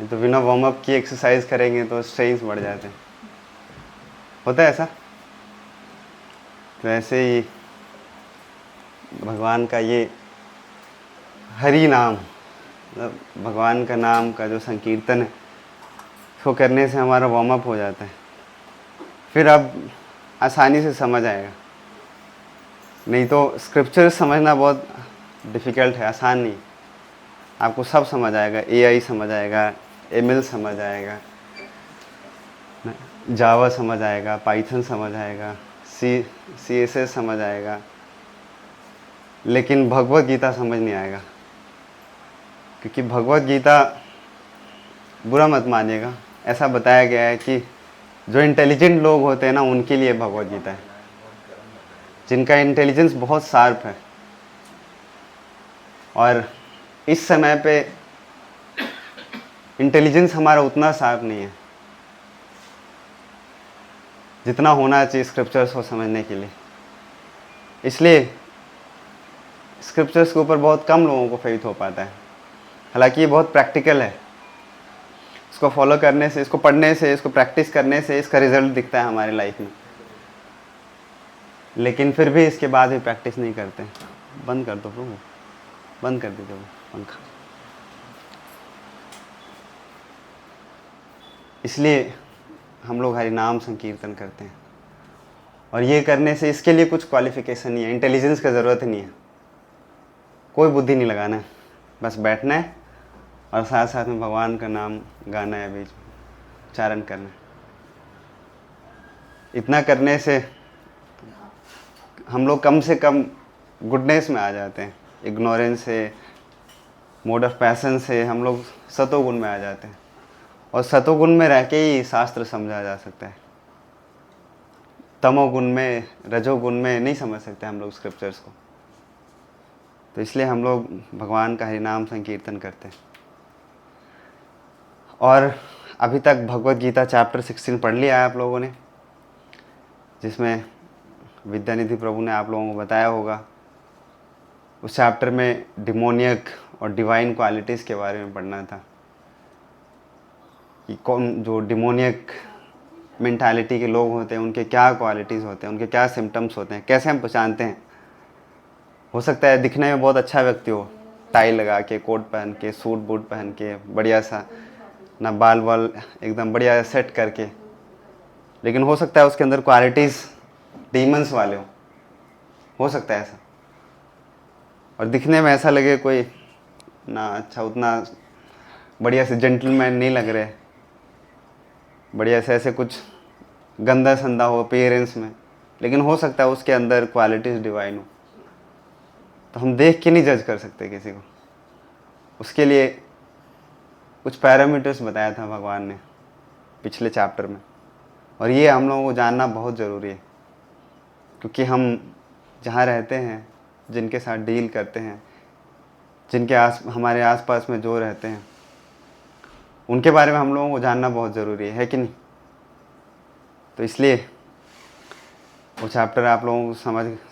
तो बिना warm up की एक्सरसाइज करेंगे तो स्ट्रेस बढ़ जाते हैं। होता है ऐसा। तो ऐसे ही भगवान का ये हरि नाम, मतलब भगवान का नाम का जो संकीर्तन है, इसको करने से हमारा वार्म अप हो जाता है। फिर अब आसानी से समझ आएगा। नहीं तो स्क्रिप्चर समझना बहुत डिफ़िकल्ट है, आसान नहीं। आपको सब समझ आएगा, एआई समझ आएगा, एमएल समझ आएगा, जावा समझ आएगा, पाइथन समझ आएगा, सीएसएस समझ आएगा, लेकिन भगवत गीता समझ नहीं आएगा। क्योंकि भगवत गीता, बुरा मत मानिएगा, ऐसा बताया गया है कि जो इंटेलिजेंट लोग होते हैं ना, उनके लिए भगवत गीता है। जिनका इंटेलिजेंस बहुत शार्प है। और इस समय पे इंटेलिजेंस हमारा उतना शार्प नहीं है जितना होना चाहिए स्क्रिप्चर्स को समझने के लिए। इसलिए स्क्रिप्चर्स के ऊपर बहुत कम लोगों को फेथ हो पाता है। हालांकि ये बहुत प्रैक्टिकल है। इसको फॉलो करने से, इसको पढ़ने से, इसको प्रैक्टिस करने से इसका रिजल्ट दिखता है हमारी लाइफ में। लेकिन फिर भी इसके बाद भी प्रैक्टिस नहीं करते। बंद कर दो प्रभु, बंद कर दीजिए वो पंखा। इसलिए हम लोग हरि नाम संकीर्तन करते हैं। और ये करने से, इसके लिए कुछ क्वालिफिकेशन नहीं है, इंटेलिजेंस का ज़रूरत नहीं है, कोई बुद्धि नहीं लगाना है, बस बैठना है और साथ साथ में भगवान का नाम गाना है, बीच में उच्चारण करना है। इतना करने से हम लोग कम से कम गुडनेस में आ जाते हैं। इग्नोरेंस से, मोड ऑफ पैशन से हम लोग सतोगुण में आ जाते हैं। और सतोगुण में रह के ही शास्त्र समझा जा सकता है। तमोगुण में, रजोगुण में नहीं समझ सकते हम लोग स्क्रिप्चर्स को। तो इसलिए हम लोग भगवान का हरि नाम संकीर्तन करते हैं। और अभी तक भगवत गीता चैप्टर 16 पढ़ लिया है आप लोगों ने, जिसमें विद्यानिधि प्रभु ने आप लोगों को बताया होगा। उस चैप्टर में डिमोनियक और डिवाइन क्वालिटीज़ के बारे में पढ़ना था कि कौन जो डिमोनियक मेंटालिटी के लोग होते हैं, उनके क्या क्वालिटीज़ होते हैं, उनके क्या सिम्टम्स होते हैं, कैसे हम पहचानते हैं। हो सकता है दिखने में बहुत अच्छा व्यक्ति हो, टाई लगा के, कोट पहन के, सूट बूट पहन के, बढ़िया सा ना, बाल वाल एकदम बढ़िया सेट करके, लेकिन हो सकता है उसके अंदर क्वालिटीज़ डीमंस वाले हो सकता है ऐसा। और दिखने में ऐसा लगे कोई ना अच्छा, उतना बढ़िया से जेंटलमैन नहीं लग रहे, बढ़िया से ऐसे कुछ गंदा संदा हो अपीयरेंस में, लेकिन हो सकता है उसके अंदर क्वालिटीज़ डिवाइन हो। तो हम देख के नहीं जज कर सकते किसी को। उसके लिए कुछ पैरामीटर्स बताया था भगवान ने पिछले चैप्टर में, और ये हम लोगों को जानना बहुत ज़रूरी है। क्योंकि हम जहाँ रहते हैं, जिनके साथ डील करते हैं, हमारे आसपास में जो रहते हैं, उनके बारे में हम लोगों को जानना बहुत ज़रूरी है कि नहीं। तो इसलिए वो चैप्टर आप लोगों को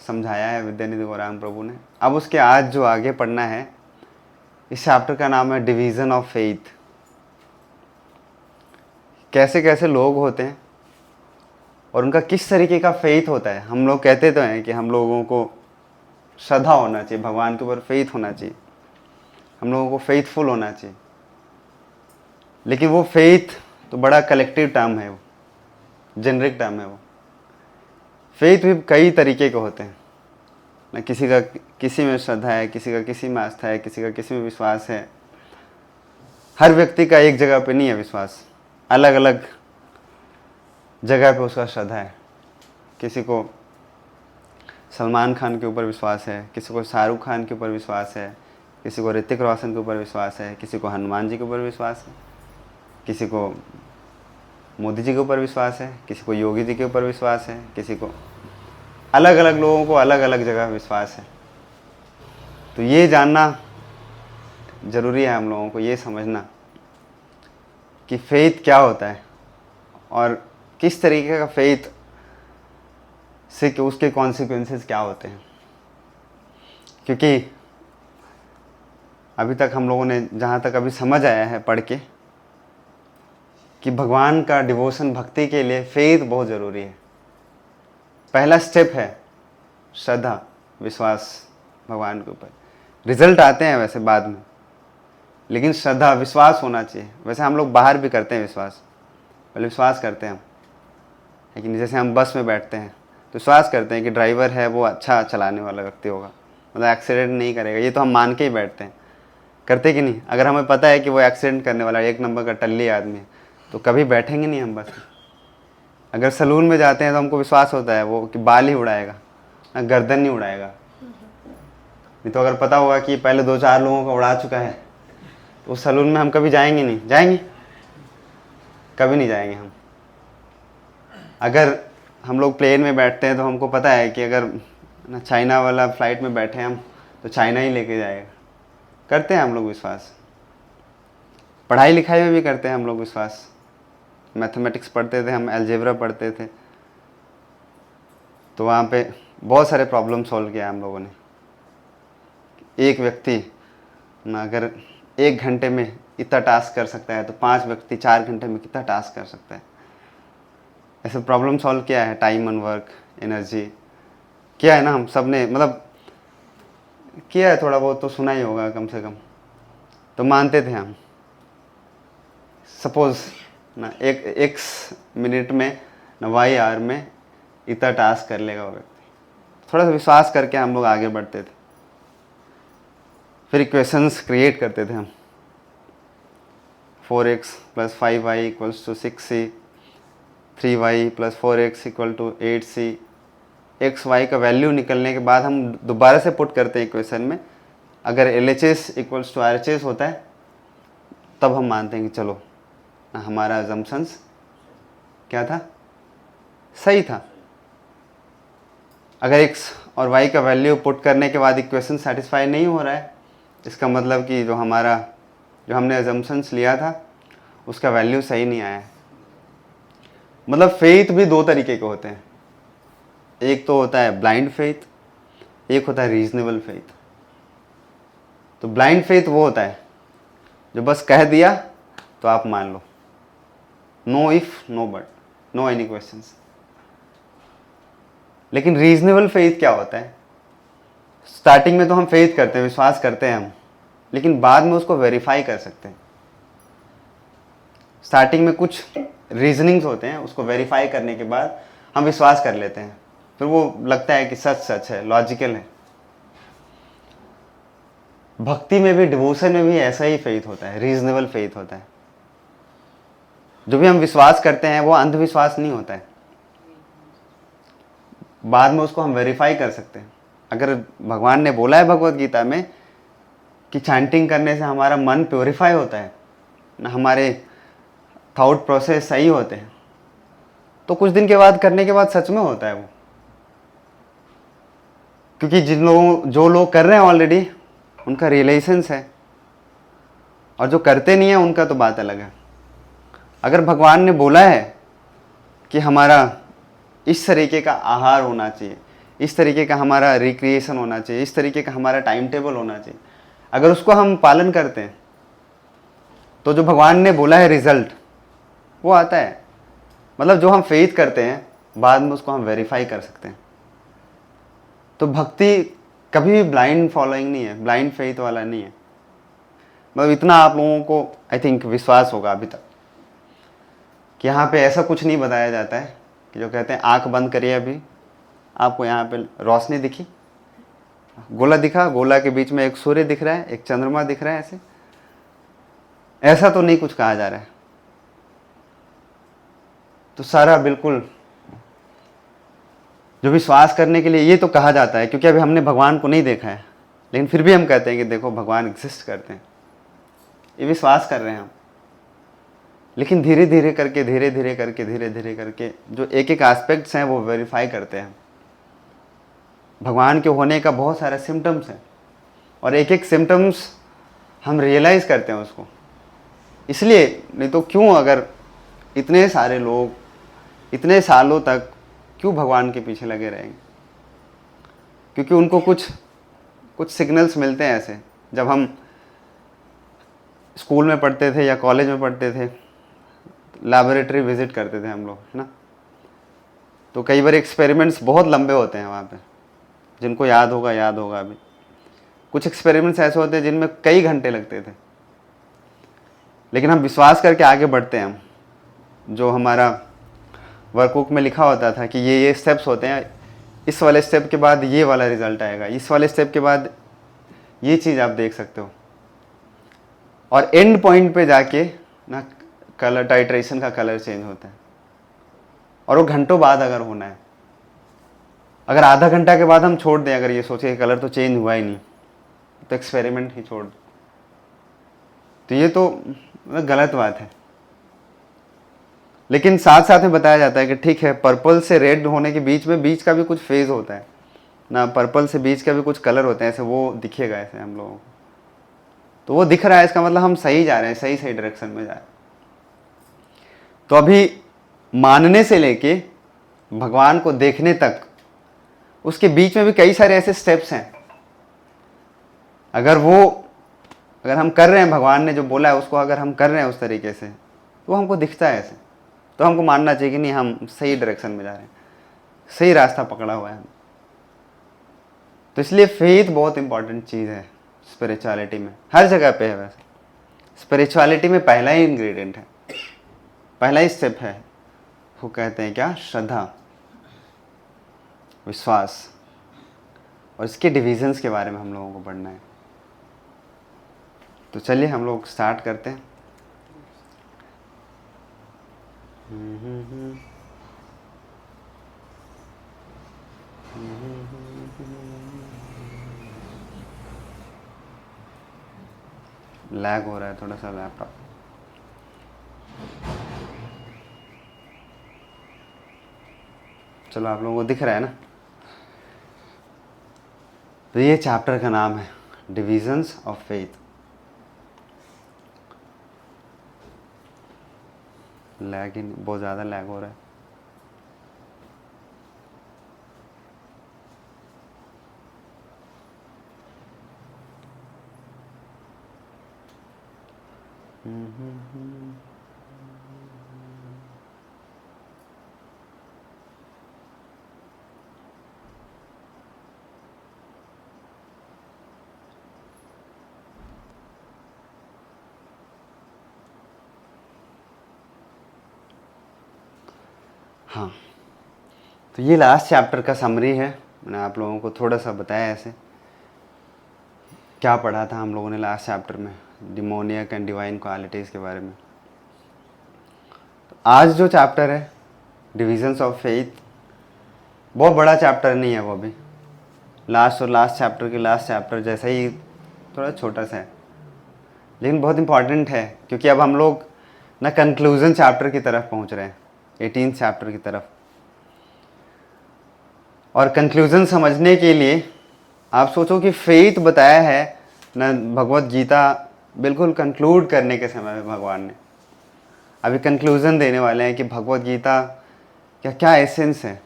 समझाया है विद्यानिधि गौरांग प्रभु ने। अब उसके आज जो आगे पढ़ना है, इस चैप्टर का नाम है डिवीज़न ऑफ फेथ। कैसे कैसे लोग होते हैं और उनका किस तरीके का फेथ होता है। हम लोग कहते तो हैं कि हम लोगों को श्रद्धा होना चाहिए, भगवान के ऊपर फेथ होना चाहिए, हम लोगों को फेथफुल होना चाहिए। लेकिन वो फेथ तो बड़ा कलेक्टिव टर्म है, वो जेनरिक टर्म है। वो फेथ भी कई तरीके के होते हैं ना, किसी का किसी में श्रद्धा है, किसी का किसी में आस्था है, किसी का किसी में विश्वास है। हर व्यक्ति का एक जगह पे नहीं है विश्वास, अलग अलग जगह पे उसका श्रद्धा है। किसी को सलमान खान के ऊपर विश्वास है, किसी को शाहरुख खान के ऊपर विश्वास है, किसी को ऋतिक रोशन के ऊपर विश्वास है, किसी को हनुमान जी के ऊपर विश्वास है, किसी को मोदी जी के ऊपर विश्वास है, किसी को योगी जी के ऊपर विश्वास है, किसी को अलग अलग लोगों को अलग अलग जगह विश्वास है। तो ये जानना ज़रूरी है, हम लोगों को ये समझना कि फेथ क्या होता है और किस तरीके का फेथ से कि उसके कॉन्सिक्वेंसेस क्या होते हैं। क्योंकि अभी तक हम लोगों ने, जहाँ तक अभी समझ आया है पढ़ के, कि भगवान का डिवोशन, भक्ति के लिए फेथ बहुत ज़रूरी है। पहला स्टेप है श्रद्धा, विश्वास भगवान के ऊपर। रिजल्ट आते हैं वैसे बाद में, लेकिन श्रद्धा, विश्वास होना चाहिए। वैसे हम लोग बाहर भी करते हैं विश्वास, पहले विश्वास करते हैं हम, लेकिन जैसे हम बस में बैठते हैं तो विश्वास करते हैं कि ड्राइवर है वो अच्छा चलाने वाला व्यक्ति होगा, मतलब एक्सीडेंट नहीं करेगा, ये तो हम मान के ही बैठते हैं। करते कि नहीं? अगर हमें पता है कि वो एक्सीडेंट करने वाला एक नंबर का टल्ली आदमी है तो कभी बैठेंगे नहीं हम बस में। अगर सलून में जाते हैं तो हमको विश्वास होता है वो कि बाल ही उड़ाएगा, गर्दन नहीं उड़ाएगा। नहीं तो अगर पता होगा कि पहले 2-4 लोगों का उड़ा चुका है तो उस सलून में हम कभी जाएंगे नहीं। जाएंगे? कभी नहीं जाएंगे हम। अगर हम लोग प्लेन में बैठते हैं तो हमको पता है कि अगर ना चाइना वाला फ्लाइट में बैठे हम तो चाइना ही लेके जाएगा। करते हैं हम लोग विश्वास। पढ़ाई लिखाई में भी करते हैं हम लोग विश्वास। मैथमेटिक्स पढ़ते थे हम, अलजेब्रा पढ़ते थे, तो वहाँ पे बहुत सारे प्रॉब्लम सॉल्व किया हम लोगों ने। एक व्यक्ति ना अगर 1 घंटे में इतना टास्क कर सकता है तो 5 व्यक्ति 4 घंटे में कितना टास्क कर सकता है। ऐसे प्रॉब्लम सॉल्व किया है, टाइम एंड वर्क, एनर्जी किया है ना हम सब ने, मतलब किया है। थोड़ा बहुत तो सुना ही होगा कम से कम, तो मानते थे हम। सपोज ना एक x मिनट में ना y आवर में इतना टास्क कर लेगा वो व्यक्ति। थोड़ा सा विश्वास करके हम लोग आगे बढ़ते थे। फिर इक्वेशंस क्रिएट करते थे हम। 4x + 5y = 6c, 3y + 4x = 8c। x y का वैल्यू निकलने के बाद हम दोबारा से पुट करते हैं इक्वेशन में। अगर LHS = RHS होता है तब हम मानते हैं कि चलो हमारा अजम्पशंस क्या था, सही था। अगर x और y का वैल्यू पुट करने के बाद इक्वेशन सेटिस्फाई नहीं हो रहा है, इसका मतलब कि जो हमने अजम्पशंस लिया था उसका वैल्यू सही नहीं आया है। मतलब फेथ भी 2 तरीके के होते हैं। एक तो होता है ब्लाइंड फेथ, एक होता है रीजनेबल फेथ। तो ब्लाइंड फेथ वो होता है जो बस कह दिया तो आप मान लो, no if no but, no any questions. लेकिन रीजनेबल फेथ क्या होता है? स्टार्टिंग में तो हम फेथ करते हैं, विश्वास करते हैं हम, लेकिन बाद में उसको वेरीफाई कर सकते हैं। स्टार्टिंग में कुछ रीजनिंग्स होते हैं, उसको वेरीफाई करने के बाद हम विश्वास कर लेते हैं, फिर वो लगता है कि सच है, लॉजिकल है। भक्ति में भी, डिवोशन में भी ऐसा ही फेथ होता है, रीजनेबल फेथ होता है। जो भी हम विश्वास करते हैं वो अंधविश्वास नहीं होता है, बाद में उसको हम वेरीफाई कर सकते हैं। अगर भगवान ने बोला है भगवत गीता में कि चैंटिंग करने से हमारा मन प्योरीफाई होता है ना, हमारे थॉट प्रोसेस सही होते हैं, तो कुछ दिन के बाद करने के बाद सच में होता है वो। क्योंकि जो लोग कर रहे हैं ऑलरेडी उनका रियलाइजेंस है, और जो करते नहीं है उनका तो बात अलग है। अगर भगवान ने बोला है कि हमारा इस तरीके का आहार होना चाहिए, इस तरीके का हमारा रिक्रिएशन होना चाहिए, इस तरीके का हमारा टाइम टेबल होना चाहिए, अगर उसको हम पालन करते हैं तो जो भगवान ने बोला है रिजल्ट वो आता है। मतलब जो हम फेथ करते हैं बाद में उसको हम वेरीफाई कर सकते हैं। तो भक्ति कभी भी ब्लाइंड फॉलोइंग नहीं है, ब्लाइंड फेथ वाला नहीं है। मतलब इतना आप लोगों को आई थिंक विश्वास होगा अभी तक कि यहाँ पे ऐसा कुछ नहीं बताया जाता है कि जो कहते हैं आंख बंद करिए, अभी आपको यहाँ पे रोशनी दिखी, गोला दिखा, गोला के बीच में एक सूर्य दिख रहा है, एक चंद्रमा दिख रहा है, ऐसा तो नहीं कुछ कहा जा रहा है। तो सारा बिल्कुल जो विश्वास करने के लिए ये तो कहा जाता है, क्योंकि अभी हमने भगवान को नहीं देखा है, लेकिन फिर भी हम कहते हैं कि देखो भगवान एग्जिस्ट करते हैं, ये विश्वास कर रहे हैं हम। लेकिन धीरे धीरे करके जो एक एक एस्पेक्ट्स हैं वो वेरीफाई करते हैं। भगवान के होने का बहुत सारे सिम्टम्स हैं, और एक एक सिम्टम्स हम रियलाइज करते हैं उसको। इसलिए नहीं तो क्यों, अगर इतने सारे लोग इतने सालों तक क्यों भगवान के पीछे लगे रहेंगे? क्योंकि उनको कुछ सिग्नल्स मिलते हैं ऐसे। जब हम स्कूल में पढ़ते थे या कॉलेज में पढ़ते थे लैबोरेटरी विजिट करते थे हम लोग, है ना। तो कई बार एक्सपेरिमेंट्स बहुत लंबे होते हैं वहाँ पे, जिनको याद होगा अभी। कुछ एक्सपेरिमेंट्स ऐसे होते हैं जिनमें कई घंटे लगते थे, लेकिन हम विश्वास करके आगे बढ़ते हैं। हम जो हमारा वर्कबुक में लिखा होता था कि ये स्टेप्स होते हैं, इस वाले स्टेप के बाद ये वाला रिजल्ट आएगा, इस वाले स्टेप के बाद ये चीज़ आप देख सकते हो, और एंड पॉइंट पे जाके ना कलर टाइट्रेशन का कलर चेंज होता है, और वो घंटों बाद अगर होना है। अगर आधा घंटा के बाद हम छोड़ दें, अगर ये सोचे कि कलर तो चेंज हुआ ही नहीं, तो एक्सपेरिमेंट ही छोड़ दो, तो ये तो गलत बात है। लेकिन साथ साथ में बताया जाता है कि ठीक है, पर्पल से रेड होने के बीच का भी कुछ फेज होता है ना, पर्पल से बीच का भी कुछ कलर होते हैं, ऐसे वो दिखेगा ऐसे हम लोगों को, तो वो दिख रहा है, इसका मतलब हम सही जा रहे हैं, सही डायरेक्शन में जा रहे हैं। तो अभी मानने से लेके भगवान को देखने तक, उसके बीच में भी कई सारे ऐसे स्टेप्स हैं। अगर हम कर रहे हैं, भगवान ने जो बोला है उसको अगर हम कर रहे हैं उस तरीके से, तो हमको दिखता है ऐसे, तो हमको मानना चाहिए कि नहीं, हम सही डायरेक्शन में जा रहे हैं, सही रास्ता पकड़ा हुआ है। तो इसलिए फेथ बहुत इंपॉर्टेंट चीज़ है स्पिरिचुअलिटी में, हर जगह पे है। वैसे स्पिरिचुअलिटी में पहला ही इंग्रेडिएंट है, पहला ही स्टेप है, वो कहते हैं क्या, श्रद्धा, विश्वास। और इसके डिविजन्स के बारे में हम लोगों को पढ़ना है। तो चलिए हम लोग स्टार्ट करते हैं। लैग हो रहा है थोड़ा सा लैपटॉप। चलो आप लोगों को दिख रहा है ना। तो ये चैप्टर का नाम है डिविजन्स ऑफ फेथ। लैग ही बहुत ज़्यादा लैग हो रहा है। हाँ, तो ये लास्ट चैप्टर का समरी है। मैंने आप लोगों को थोड़ा सा बताया ऐसे क्या पढ़ा था हम लोगों ने लास्ट चैप्टर में, डिमोनियक एंड डिवाइन क्वालिटीज़ के बारे में। तो आज जो चैप्टर है डिविजन्स ऑफ फेथ, बहुत बड़ा चैप्टर नहीं है, वो भी लास्ट चैप्टर के लास्ट चैप्टर जैसा ही थोड़ा छोटा सा है, लेकिन बहुत इंपॉर्टेंट है, क्योंकि अब हम लोग ना कंक्लूजन चैप्टर की तरफ पहुंच रहे हैं, 18 चैप्टर की तरफ। और कंक्लूजन समझने के लिए आप सोचो कि फेथ बताया है ना भगवत गीता बिल्कुल कंक्लूड करने के समय में भगवान ने अभी कंक्लूजन देने वाले हैं कि भगवत गीता क्या क्या एसेंस है।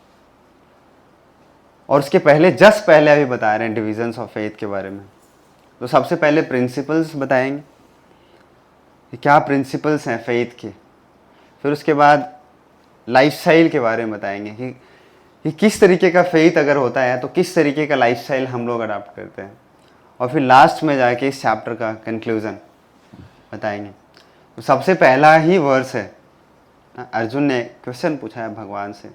और उसके पहले जस्ट पहले अभी बता रहे हैं डिविजन्स ऑफ फेथ के बारे में। तो सबसे पहले प्रिंसिपल्स बताएंगे कि क्या प्रिंसिपल्स हैं फेथ के, फिर उसके बाद लाइफस्टाइल के बारे में बताएंगे कि किस तरीके का फेथ अगर होता है तो किस तरीके का लाइफस्टाइल हम लोग अडॉप्ट करते हैं, और फिर लास्ट में जाके इस चैप्टर का कंक्लूजन बताएंगे। तो सबसे पहला ही वर्स है, अर्जुन ने क्वेश्चन पूछा है भगवान से,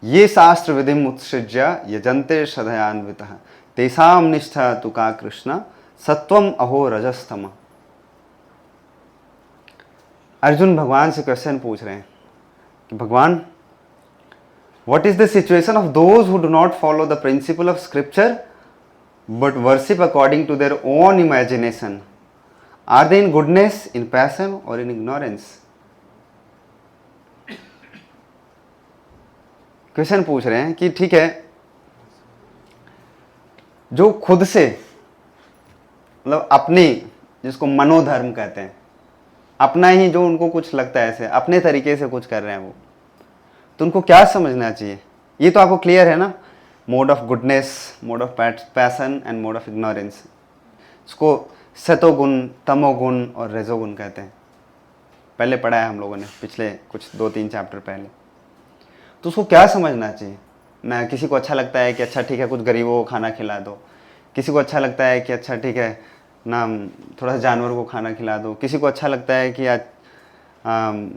ये शास्त्र विधिम उत्सृज्य यजन्ते श्रद्धयान्वितः तेषां निष्ठा तु का कृष्ण सत्वम अहो रजस्तम। अर्जुन भगवान से क्वेश्चन पूछ रहे हैं कि भगवान, what is the situation of those who do not follow the principle of scripture but worship according to their own imagination? Are they in goodness, in passion or in ignorance? Question पूछ रहे हैं कि ठीक है, जो खुद से मतलब अपने, जिसको मनोधर्म कहते हैं, अपना ही जो उनको कुछ लगता है ऐसे अपने तरीके से कुछ कर रहे हैं वो, तो उनको क्या समझना चाहिए? ये तो आपको क्लियर है ना, mode of goodness, mode of passion and mode of ignorance. इसको सतोगुण, तमोगुण और रजोगुण कहते हैं। पहले पढ़ा है हम लोगों ने, पिछले कुछ 2-3 चैप्टर पहले। तो उसको क्या समझना चाहिए ना, किसी को अच्छा लगता है कि अच्छा ठीक है कुछ गरीबों को खाना खिला दो, किसी को अच्छा लगता है कि अच्छा ठीक है ना थोड़ा सा जानवर को खाना खिला दो, किसी को अच्छा लगता है कि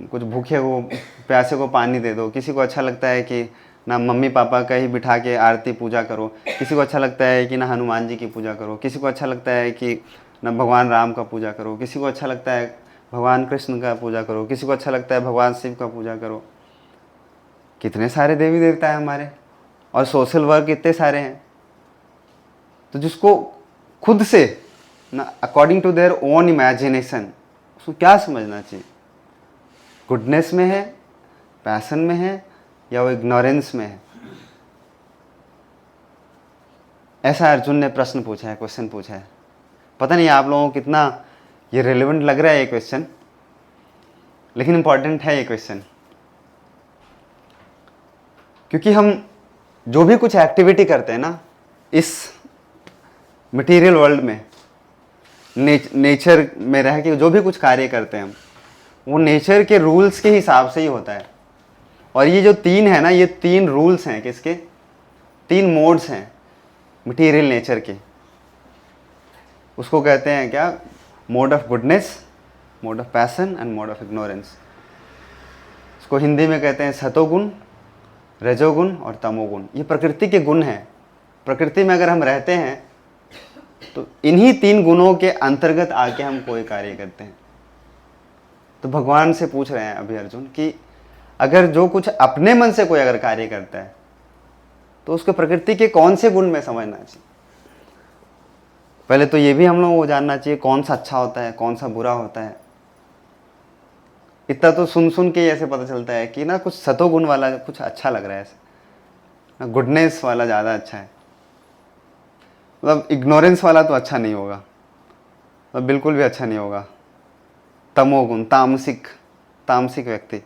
कुछ भूखे को प्यासे को पानी दे दो, किसी को अच्छा लगता है कि ना मम्मी पापा का ही बिठा के आरती पूजा करो, किसी को अच्छा लगता है कि ना हनुमान जी की पूजा करो, किसी को अच्छा लगता है कि ना भगवान राम का पूजा करो, किसी को अच्छा लगता है भगवान कृष्ण का पूजा करो, किसी को अच्छा लगता है भगवान शिव का पूजा करो। कितने सारे देवी देवता हैं हमारे, और सोशल वर्क इतने सारे हैं। तो जिसको खुद से ना according to their own imagination, उसको क्या समझना चाहिए, गुडनेस में है, पैशन में है, या वो इग्नोरेंस में है। ऐसा अर्जुन ने प्रश्न पूछा है, क्वेश्चन पूछा है। पता नहीं आप लोगों को कितना ये रेलेवेंट लग रहा है ये क्वेश्चन, लेकिन इंपॉर्टेंट है ये क्वेश्चन। क्योंकि हम जो भी कुछ एक्टिविटी करते हैं ना इस मटेरियल वर्ल्ड में, नेचर में रह के जो भी कुछ कार्य करते हैं हम, वो नेचर के रूल्स के हिसाब से ही होता है। और ये जो 3 है ना, ये 3 रूल्स हैं, किसके, 3 मोड्स हैं मटेरियल नेचर के। उसको कहते हैं क्या, mode of goodness, mode of passion and mode of ignorance. इसको हिंदी में कहते हैं सतोगुण, रजोगुण और तमोगुण। ये प्रकृति के गुण हैं। प्रकृति में अगर हम रहते हैं तो इन्हीं 3 गुणों के अंतर्गत आके हम कोई कार्य करते हैं। तो भगवान से पूछ रहे हैं अभी अर्जुन कि अगर जो कुछ अपने मन से कोई अगर कार्य करता है तो उसके प्रकृति के कौन से गुण में समझना चाहिए। पहले तो ये भी हम लोगों को जानना चाहिए कौन सा अच्छा होता है, कौन सा बुरा होता है। इतना तो सुन सुन के ऐसे पता चलता है कि ना कुछ सतोगुण वाला कुछ अच्छा लग रहा है, ऐसे गुडनेस वाला ज़्यादा अच्छा है, मतलब इग्नोरेंस वाला तो अच्छा नहीं होगा, मतलब बिल्कुल भी अच्छा नहीं होगा। तमोगुण, तामसिक व्यक्ति,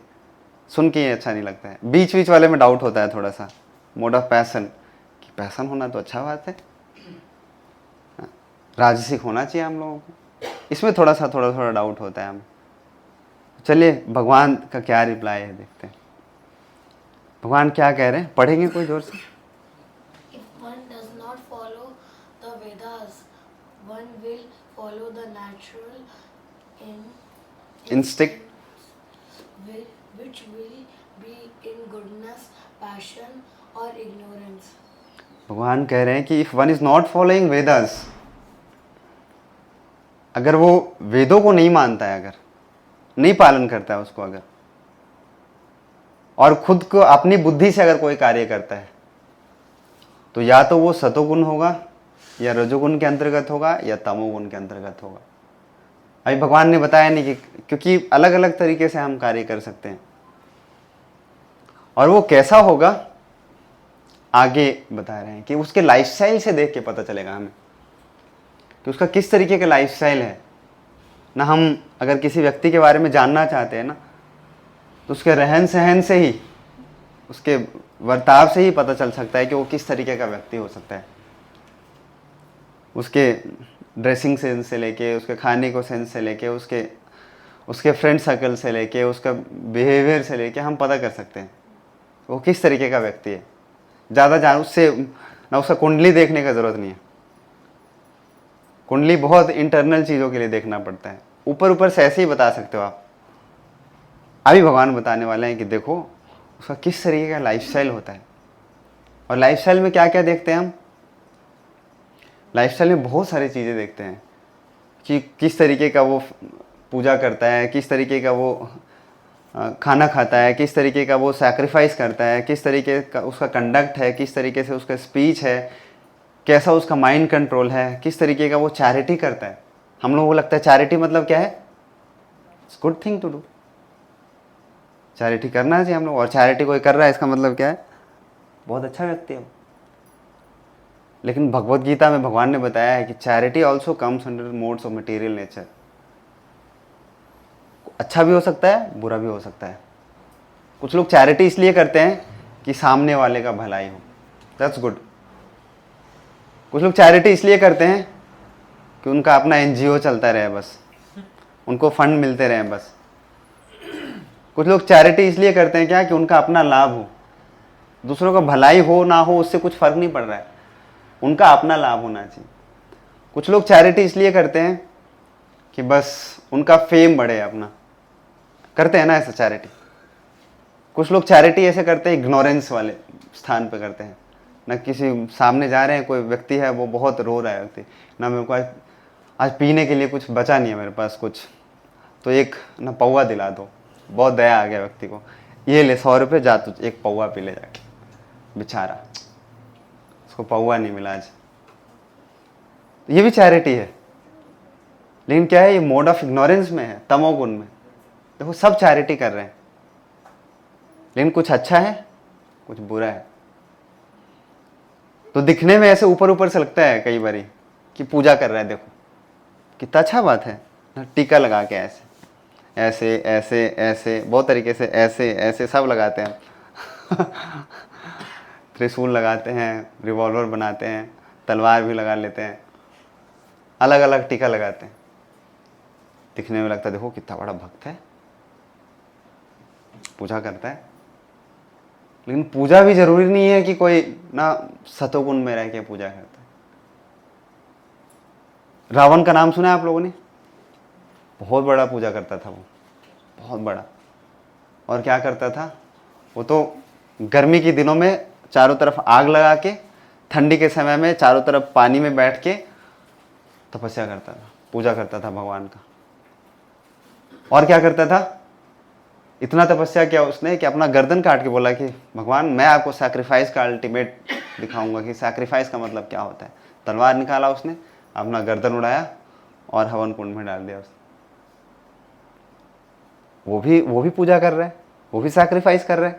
सुन के ही अच्छा नहीं लगता है। बीच बीच वाले में डाउट होता है थोड़ा सा, मोड ऑफ पैशन, कि पैशन होना तो अच्छा बात है, राजसिक होना चाहिए हम लोगों को, इसमें थोड़ा थोड़ा डाउट होता है हमें। चलिए भगवान का क्या रिप्लाई है देखते हैं। भगवान क्या कह रहे हैं, पढ़ेंगे कोई जोर से। If one does not follow the Vedas, one will follow the natural Instinct. which will be in goodness, passion or ignorance. भगवान कह रहे हैं कि if one is not following Vedas, अगर वो वेदों को नहीं मानता है, अगर नहीं पालन करता है उसको, अगर और खुद को अपनी बुद्धि से अगर कोई कार्य करता है, तो या तो वो सतोगुण होगा, या रजोगुण के अंतर्गत होगा, या तमोगुण के अंतर्गत होगा। अभी भगवान ने बताया नहीं कि, क्योंकि अलग अलग तरीके से हम कार्य कर सकते हैं, और वो कैसा होगा आगे बता रहे हैं कि उसके लाइफस्टाइल से देख के पता चलेगा हमें कि उसका किस तरीके का लाइफस्टाइल है ना। हम अगर किसी व्यक्ति के बारे में जानना चाहते हैं ना, तो उसके रहन सहन से ही, उसके बर्ताव से ही पता चल सकता है कि वो किस तरीके का व्यक्ति हो सकता है। उसके ड्रेसिंग सेंस से लेके, उसके खाने को सेंस से लेके, उसके फ्रेंड सर्कल से लेके, उसका बिहेवियर से लेके हम पता कर सकते हैं वो किस तरीके का व्यक्ति है। ज़्यादा उससे ना उसका कुंडली देखने का ज़रूरत नहीं है। कुंडली बहुत इंटरनल चीज़ों के लिए देखना पड़ता है, ऊपर ऊपर से ऐसे ही बता सकते हो आप। अभी भगवान बताने वाले हैं कि देखो उसका किस तरीके का लाइफस्टाइल होता है। और लाइफस्टाइल में क्या क्या देखते हैं हम, लाइफस्टाइल में बहुत सारी चीज़ें देखते हैं कि किस तरीके का वो पूजा करता है, किस तरीके का वो खाना खाता है, किस तरीके का वो सैक्रिफाइस करता है, किस तरीके का उसका कंडक्ट है, किस तरीके से उसका स्पीच है, कैसा उसका माइंड कंट्रोल है, किस तरीके का वो चैरिटी करता है। हम लोगों को लगता है चैरिटी मतलब क्या है, it's good thing to do, charity करना चाहिए हम लोग, और चैरिटी कोई कर रहा है इसका मतलब क्या है, बहुत अच्छा व्यक्ति है। लेकिन भगवत गीता में भगवान ने बताया है कि charity also comes under modes of material nature. अच्छा भी हो सकता है, बुरा भी हो सकता है। कुछ लोग चैरिटी इसलिए करते हैं कि सामने वाले का भलाई हो, दैट्स गुड। कुछ लोग चैरिटी इसलिए करते हैं कि उनका अपना एनजीओ चलता रहे, बस उनको फंड मिलते रहे बस, कुछ लोग चैरिटी इसलिए करते हैं क्या कि उनका अपना लाभ हो, दूसरों का भलाई हो ना हो उससे कुछ फर्क नहीं पड़ रहा है, उनका अपना लाभ होना चाहिए। कुछ लोग चैरिटी इसलिए करते हैं कि बस उनका फेम बढ़े अपना, करते हैं ना ऐसा चैरिटी। कुछ लोग चैरिटी ऐसे करते हैं इग्नोरेंस वाले स्थान पे करते हैं, ना किसी सामने जा रहे हैं, कोई व्यक्ति है वो बहुत रो रहा है व्यक्ति, ना मेरे को आज पीने के लिए कुछ बचा नहीं है मेरे पास कुछ, तो एक ना पौवा दिला दो, बहुत दया आ गया व्यक्ति को, ये ले 100 रुपये, जा तू एक पौवा पी ले जाके, बेचारा उसको पौवा नहीं मिला आज, ये भी चैरिटी है। लेकिन क्या है, ये मोड ऑफ इग्नोरेंस में है, तमोगुण में। देखो सब चैरिटी कर रहे हैं, लेकिन कुछ अच्छा है कुछ बुरा है। तो दिखने में ऐसे ऊपर ऊपर से लगता है कई बारी कि पूजा कर रहा है, देखो कितना अच्छा बात है ना, टीका लगा के ऐसे ऐसे ऐसे ऐसे बहुत तरीके से ऐसे ऐसे सब लगाते हैं त्रिशूल लगाते हैं, रिवॉल्वर बनाते हैं, तलवार भी लगा लेते हैं, अलग अलग टीका लगाते हैं। दिखने में लगता है देखो कितना बड़ा भक्त है, पूजा करता है। लेकिन पूजा भी जरूरी नहीं है कि कोई ना सतोगुण में रह के पूजा करता है। रावण का नाम सुना है आप लोगों ने? बहुत बड़ा पूजा करता था वो, बहुत बड़ा। और क्या करता था वो, तो गर्मी के दिनों में चारों तरफ आग लगा के, ठंडी के समय में चारों तरफ पानी में बैठ के तपस्या करता था, पूजा करता था भगवान का। और क्या करता था, इतना तपस्या किया उसने कि अपना गर्दन काट के बोला कि भगवान मैं आपको सैक्रिफाइस का अल्टीमेट दिखाऊंगा कि सैक्रिफाइस का मतलब क्या होता है। तलवार निकाला उसने, अपना गर्दन उड़ाया और हवन कुंड में डाल दिया उसने। वो भी पूजा कर रहा है, वो भी सैक्रिफाइस कर रहा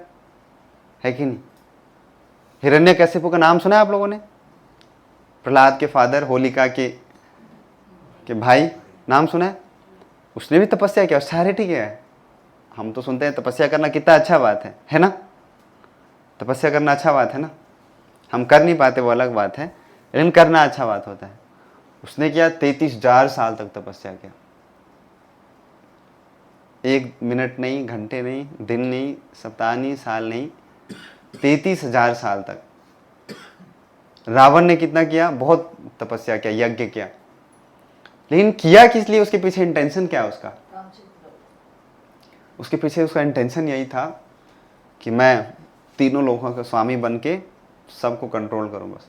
है कि नहीं? हिरण्यकशिपु का नाम सुना है आप लोगों ने? प्रहलाद के फादर, होलिका के भाई, नाम सुना है? उसने भी तपस्या किया, चैरिटी किया है। हम तो सुनते हैं तपस्या करना कितना अच्छा बात है ना? तपस्या करना अच्छा बात है ना? हम कर नहीं पाते वो अलग बात है, लेकिन करना अच्छा बात होता है। उसने किया 33,000 साल तक तपस्या किया, 1 मिनट नहीं, घंटे नहीं, दिन नहीं, सप्ताह नहीं, साल नहीं, 33,000 साल तक। रावण ने कितना किया? बहुत तपस्या किया, यज्ञ किया। लेकिन किया किस लिए? उसके पीछे इंटेंशन क्या है उसका? उसके पीछे उसका इंटेंशन यही था कि मैं तीनों लोगों का स्वामी बन के सबको कंट्रोल करूं। बस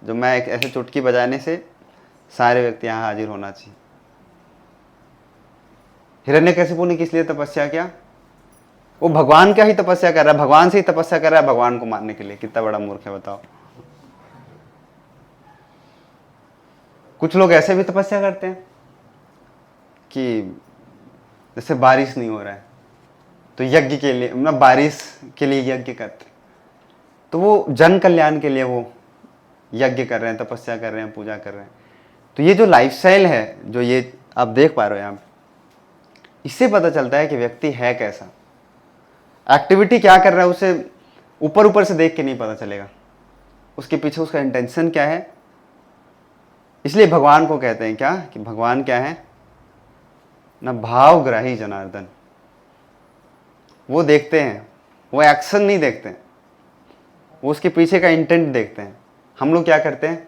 जो मैं एक ऐसे चुटकी बजाने से सारे व्यक्ति यहाँ हाजिर होना चाहिए। हिरण्यकशिपु ने किस लिए तपस्या किया? वो भगवान का ही तपस्या कर रहा है, भगवान से ही तपस्या कर रहा है, भगवान को मारने के लिए। कितना बड़ा मूर्ख है बताओ। कुछ लोग ऐसे भी तपस्या करते हैं कि जैसे बारिश नहीं हो रहा है तो यज्ञ के लिए, मतलब बारिश के लिए यज्ञ करते हैं, तो वो जन कल्याण के लिए वो यज्ञ कर रहे हैं, तपस्या कर रहे हैं, पूजा कर रहे हैं। तो ये जो लाइफस्टाइल है, जो ये आप देख पा रहे हो यहाँ पे, इससे पता चलता है कि व्यक्ति है कैसा, एक्टिविटी क्या कर रहा है। उसे ऊपर ऊपर से देख के नहीं पता चलेगा, उसके पीछे उसका इंटेंशन क्या है। इसलिए भगवान को कहते हैं क्या, कि भगवान क्या है ना, भावग्राही जनार्दन। वो देखते हैं, वो एक्शन नहीं देखते हैं, वो उसके पीछे का इंटेंट देखते हैं। हम लोग क्या करते हैं,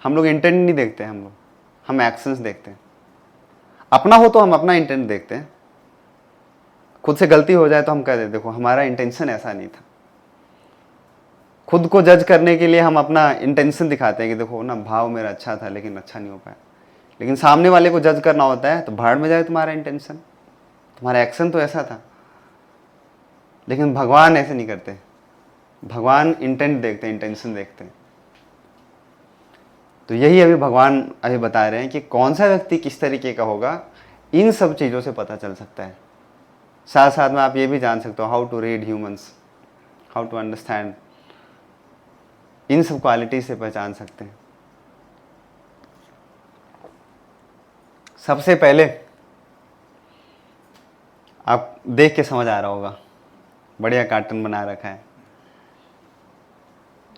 हम लोग इंटेंट नहीं देखते हैं, हम एक्शंस देखते हैं। अपना हो तो हम अपना इंटेंट देखते हैं, खुद से गलती हो जाए तो हम कह देते देखो हमारा इंटेंशन ऐसा नहीं था। खुद को जज करने के लिए हम अपना इंटेंशन दिखाते हैं कि देखो ना, भाव मेरा अच्छा था लेकिन अच्छा नहीं हो पाया। लेकिन सामने वाले को जज करना होता है तो भाड़ में जाए तुम्हारा इंटेंशन, तुम्हारा एक्शन तो ऐसा था। लेकिन भगवान ऐसे नहीं करते, भगवान इंटेंट देखते हैं, इंटेंशन देखते हैं। तो यही अभी भगवान अभी बता रहे हैं कि कौन सा व्यक्ति किस तरीके का होगा, इन सब चीज़ों से पता चल सकता है। साथ साथ में आप ये भी जान सकते हो how to read humans, how to understand, इन सब क्वालिटी से पहचान सकते हैं। सबसे पहले आप देख के समझ आ रहा होगा, बढ़िया कार्टून बना रखा है।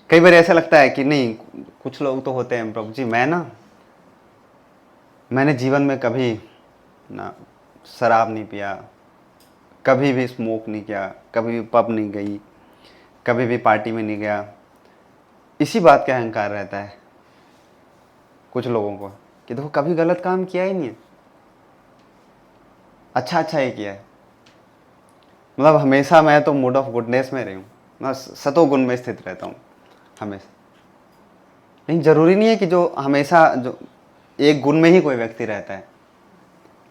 कई बार ऐसा लगता है कि नहीं, कुछ लोग तो होते हैं प्रभु जी, मैंने जीवन में कभी ना शराब नहीं पिया, कभी भी स्मोक नहीं किया, कभी भी पब नहीं गई, कभी भी पार्टी में नहीं गया। इसी बात का अहंकार रहता है कुछ लोगों को कि देखो कभी गलत काम किया ही नहीं है, अच्छा अच्छा ही किया है। मतलब हमेशा मैं तो मूड ऑफ गुडनेस में रही हूँ, मैं सतोगुण में स्थित रहता हूँ हमेशा। लेकिन ज़रूरी नहीं है कि जो हमेशा जो एक गुण में ही कोई व्यक्ति रहता है।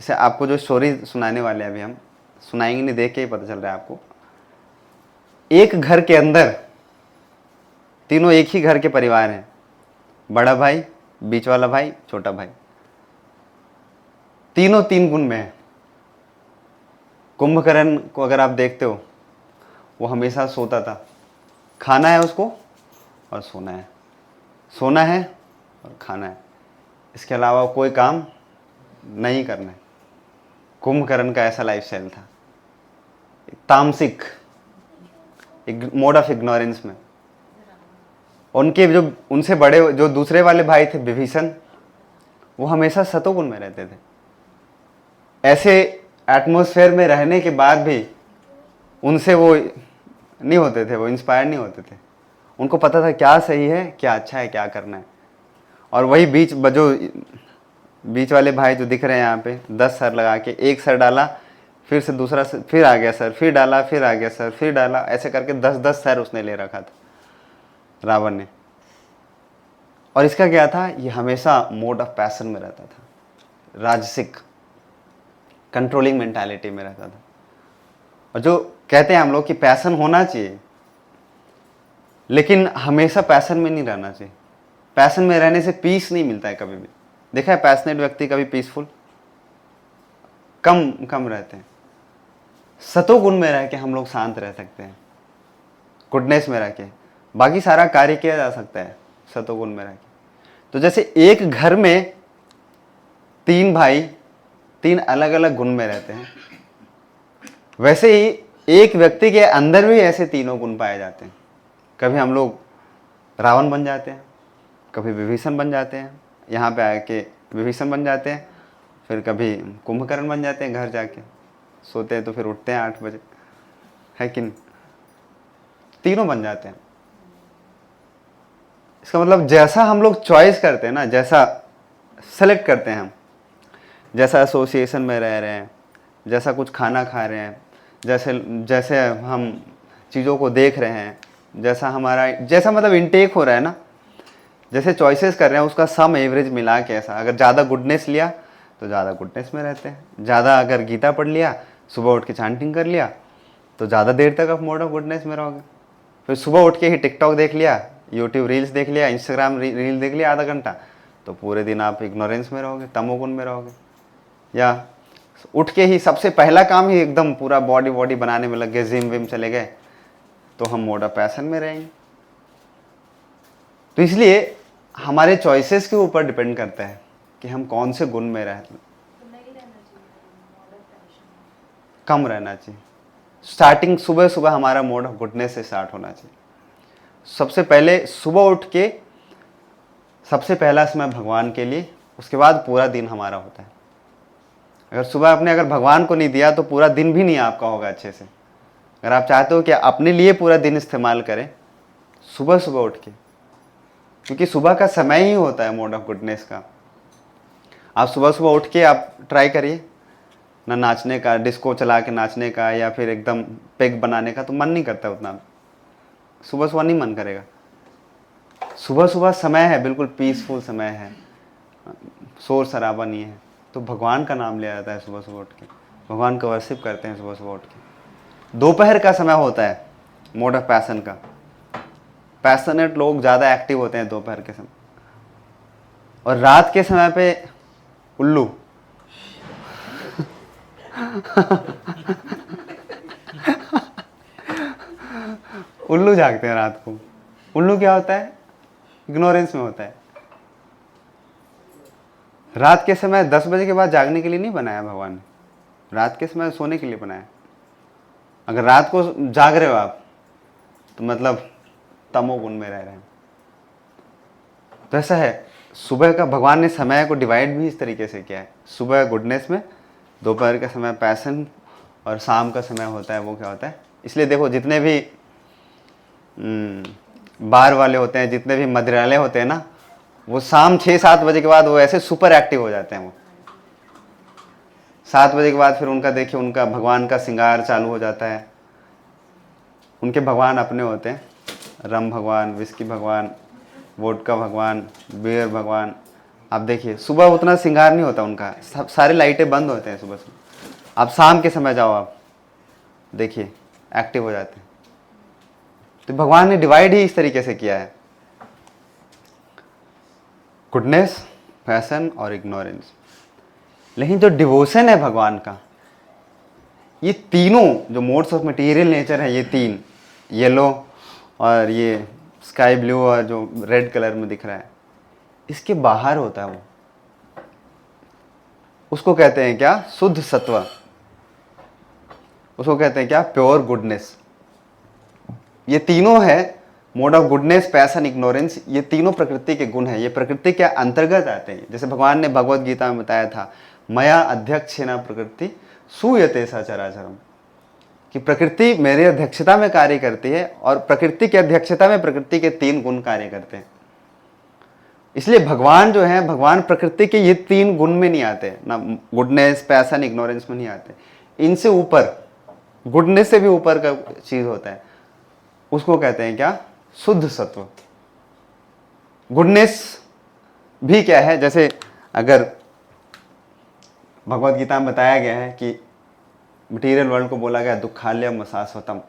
जैसे आपको जो स्टोरी सुनाने वाले हैं अभी हम सुनाएंगे, नहीं देख के ही पता चल रहा है आपको। एक घर के अंदर तीनों एक ही घर के परिवार हैं, बड़ा भाई, बीच वाला भाई, छोटा भाई, तीनों तीन गुण में है। कुंभकर्ण को अगर आप देखते हो, वो हमेशा सोता था, खाना है उसको और सोना है, सोना है और खाना है, इसके अलावा कोई काम नहीं करना है। कुंभकर्ण का ऐसा लाइफस्टाइल था, तामसिक, एक मोड ऑफ इग्नोरेंस में। उनके जो उनसे बड़े जो दूसरे वाले भाई थे विभीषण, वो हमेशा सतोगुण में रहते थे। ऐसे एटमॉस्फेयर में रहने के बाद भी उनसे वो नहीं होते थे, वो इंस्पायर नहीं होते थे। उनको पता था क्या सही है, क्या अच्छा है, क्या करना है। और वही बीच वाले भाई जो दिख रहे हैं यहाँ पे, 10 सर लगा के, एक सर डाला, फिर से दूसरा सर, फिर आ गया सर, फिर डाला, फिर आ गया सर, फिर डाला, ऐसे करके 10-10 सर उसने ले रखा था रावण ने। और इसका क्या था, ये हमेशा मोड ऑफ पैशन में रहता था, राजसिक कंट्रोलिंग मेंटालिटी में रहता था। और जो कहते हैं हम लोग कि पैशन होना चाहिए, लेकिन हमेशा पैशन में नहीं रहना चाहिए। पैशन में रहने से पीस नहीं मिलता है कभी भी। देखा है पैशनेट व्यक्ति कभी पीसफुल कम रहते हैं। सतोगुण में रह के हम लोग शांत रह सकते हैं, गुडनेस में रह के बाकी सारा कार्य किया जा सकता है सतोगुण में रह के। तो जैसे एक घर में 3 भाई 3 अलग अलग गुण में रहते हैं, वैसे ही एक व्यक्ति के अंदर भी ऐसे तीनों गुण पाए जाते हैं। कभी हम लोग रावण बन जाते हैं, कभी विभीषण बन जाते हैं, यहाँ पे आके विभीषण बन जाते हैं, फिर कभी कुंभकर्ण बन जाते हैं। घर जाके सोते हैं तो फिर उठते हैं 8 बजे, है कि नहीं? तीनों बन जाते हैं। इसका मतलब जैसा हम लोग चॉइस करते हैं ना, जैसा सेलेक्ट करते हैं हम, जैसा एसोसिएशन में रह रहे हैं, जैसा कुछ खाना खा रहे हैं, जैसे हम चीज़ों को देख रहे हैं, जैसा मतलब इनटेक हो रहा है ना, जैसे चॉइसेस कर रहे हैं, उसका सम एवरेज मिला के ऐसा, अगर ज़्यादा गुडनेस लिया तो ज़्यादा गुडनेस में रहते हैं। ज़्यादा अगर गीता पढ़ लिया, सुबह उठ के चांटिंग कर लिया, तो ज़्यादा देर तक आप मोड ऑफ गुडनेस में रहोगे। फिर सुबह उठ के ही टिकटॉक देख लिया, यूट्यूब रील्स देख लिया, इंस्टाग्राम रील देख लिया आधा घंटा, तो पूरे दिन आप इग्नोरेंस में रहोगे, तमोगुण में रहोगे। या उठ के ही सबसे पहला काम ही एकदम पूरा बॉडी बनाने में लग गए, जिम विम चले गए, तो हम मोड ऑफ पैशन में रहेंगे। तो इसलिए हमारे चॉइसेस के ऊपर डिपेंड करता है कि हम कौन से गुण में रहते हैं। कम रहना चाहिए। स्टार्टिंग सुबह सुबह हमारा मोड ऑफ गुडनेस से स्टार्ट होना चाहिए। सबसे पहले सुबह उठ के सबसे पहला समय भगवान के लिए, उसके बाद पूरा दिन हमारा होता है। अगर सुबह आपने अगर भगवान को नहीं दिया तो पूरा दिन भी नहीं आपका होगा अच्छे से। अगर आप चाहते हो कि अपने लिए पूरा दिन इस्तेमाल करें, सुबह सुबह उठ के, क्योंकि सुबह का समय ही होता है मोड ऑफ गुडनेस का। आप सुबह सुबह उठ के आप ट्राई करिए ना, नाचने का, डिस्को चला के नाचने का, या फिर एकदम पेग बनाने का, तो मन नहीं करता उतना, सुबह सुबह नहीं मन करेगा। सुबह सुबह समय है, बिल्कुल पीसफुल समय है, शोर शराबा नहीं है, तो भगवान का नाम लिया जाता है सुबह सुबह उठ के, भगवान का वर्शिप करते हैं सुबह सुबह उठ के। दोपहर का समय होता है मोड ऑफ पैशन का। पैशनेट लोग ज़्यादा एक्टिव होते हैं दोपहर के समय। और रात के समय पे उल्लू उल्लू जागते हैं रात को। उल्लू क्या होता है? इग्नोरेंस में होता है। रात के समय 10 बजे के बाद जागने के लिए नहीं बनाया भगवान ने, रात के समय सोने के लिए बनाया। अगर रात को जाग रहे हो आप, तो मतलब तमोगुण में रह रहे हैं। तो ऐसा है, सुबह का भगवान ने समय को डिवाइड भी इस तरीके से किया है। सुबह गुडनेस में, दोपहर का समय पैशन, और शाम का समय होता है वो क्या होता है। इसलिए देखो जितने भी बार वाले होते हैं, जितने भी मदिरालय होते हैं ना, वो शाम 6-7 बजे के बाद वो ऐसे सुपर एक्टिव हो जाते हैं। वो 7 बजे के बाद फिर उनका देखिए, उनका भगवान का श्रृंगार चालू हो जाता है। उनके भगवान अपने होते हैं, रम भगवान, विस्की भगवान, वोडका भगवान, बियर भगवान। आप देखिए सुबह उतना श्रृंगार नहीं होता उनका, सब सारी लाइटें बंद होते हैं सुबह से। आप शाम के समय जाओ, आप देखिए एक्टिव हो जाते हैं। तो भगवान ने डिवाइड ही इस तरीके से किया है, गुडनेस, पैशन और इग्नोरेंस। लेकिन जो डिवोशन है भगवान का, ये तीनों जो मोड्स ऑफ मटेरियल नेचर है, ये तीन, येलो और ये स्काई ब्लू और जो रेड कलर में दिख रहा है, इसके बाहर होता है वो। उसको कहते हैं क्या? शुद्ध सत्व। उसको कहते हैं क्या? Pure goodness. ये तीनों है mode of goodness, passion, ignorance. ये तीनों प्रकृति के गुण हैं, ये प्रकृति के अंतर्गत आते हैं। जैसे भगवान ने भगवत गीता में बताया था, मया अध्यक्षेण प्रकृति सूयते सचराचरम, कि प्रकृति मेरे अध्यक्षता में कार्य करती है और प्रकृति की अध्यक्षता में प्रकृति के 3 गुण कार्य करते हैं। इसलिए भगवान जो है, भगवान प्रकृति के ये 3 गुण में नहीं आते ना, गुडनेस, पैशन, इग्नोरेंस में नहीं आते। इनसे ऊपर, गुडनेस से भी ऊपर का चीज होता है, उसको कहते हैं क्या? शुद्ध सत्व। गुडनेस भी क्या है? जैसे अगर भगवत गीता में बताया गया है कि मटीरियल वर्ल्ड को बोला गया दुखालयम शाश्वतम,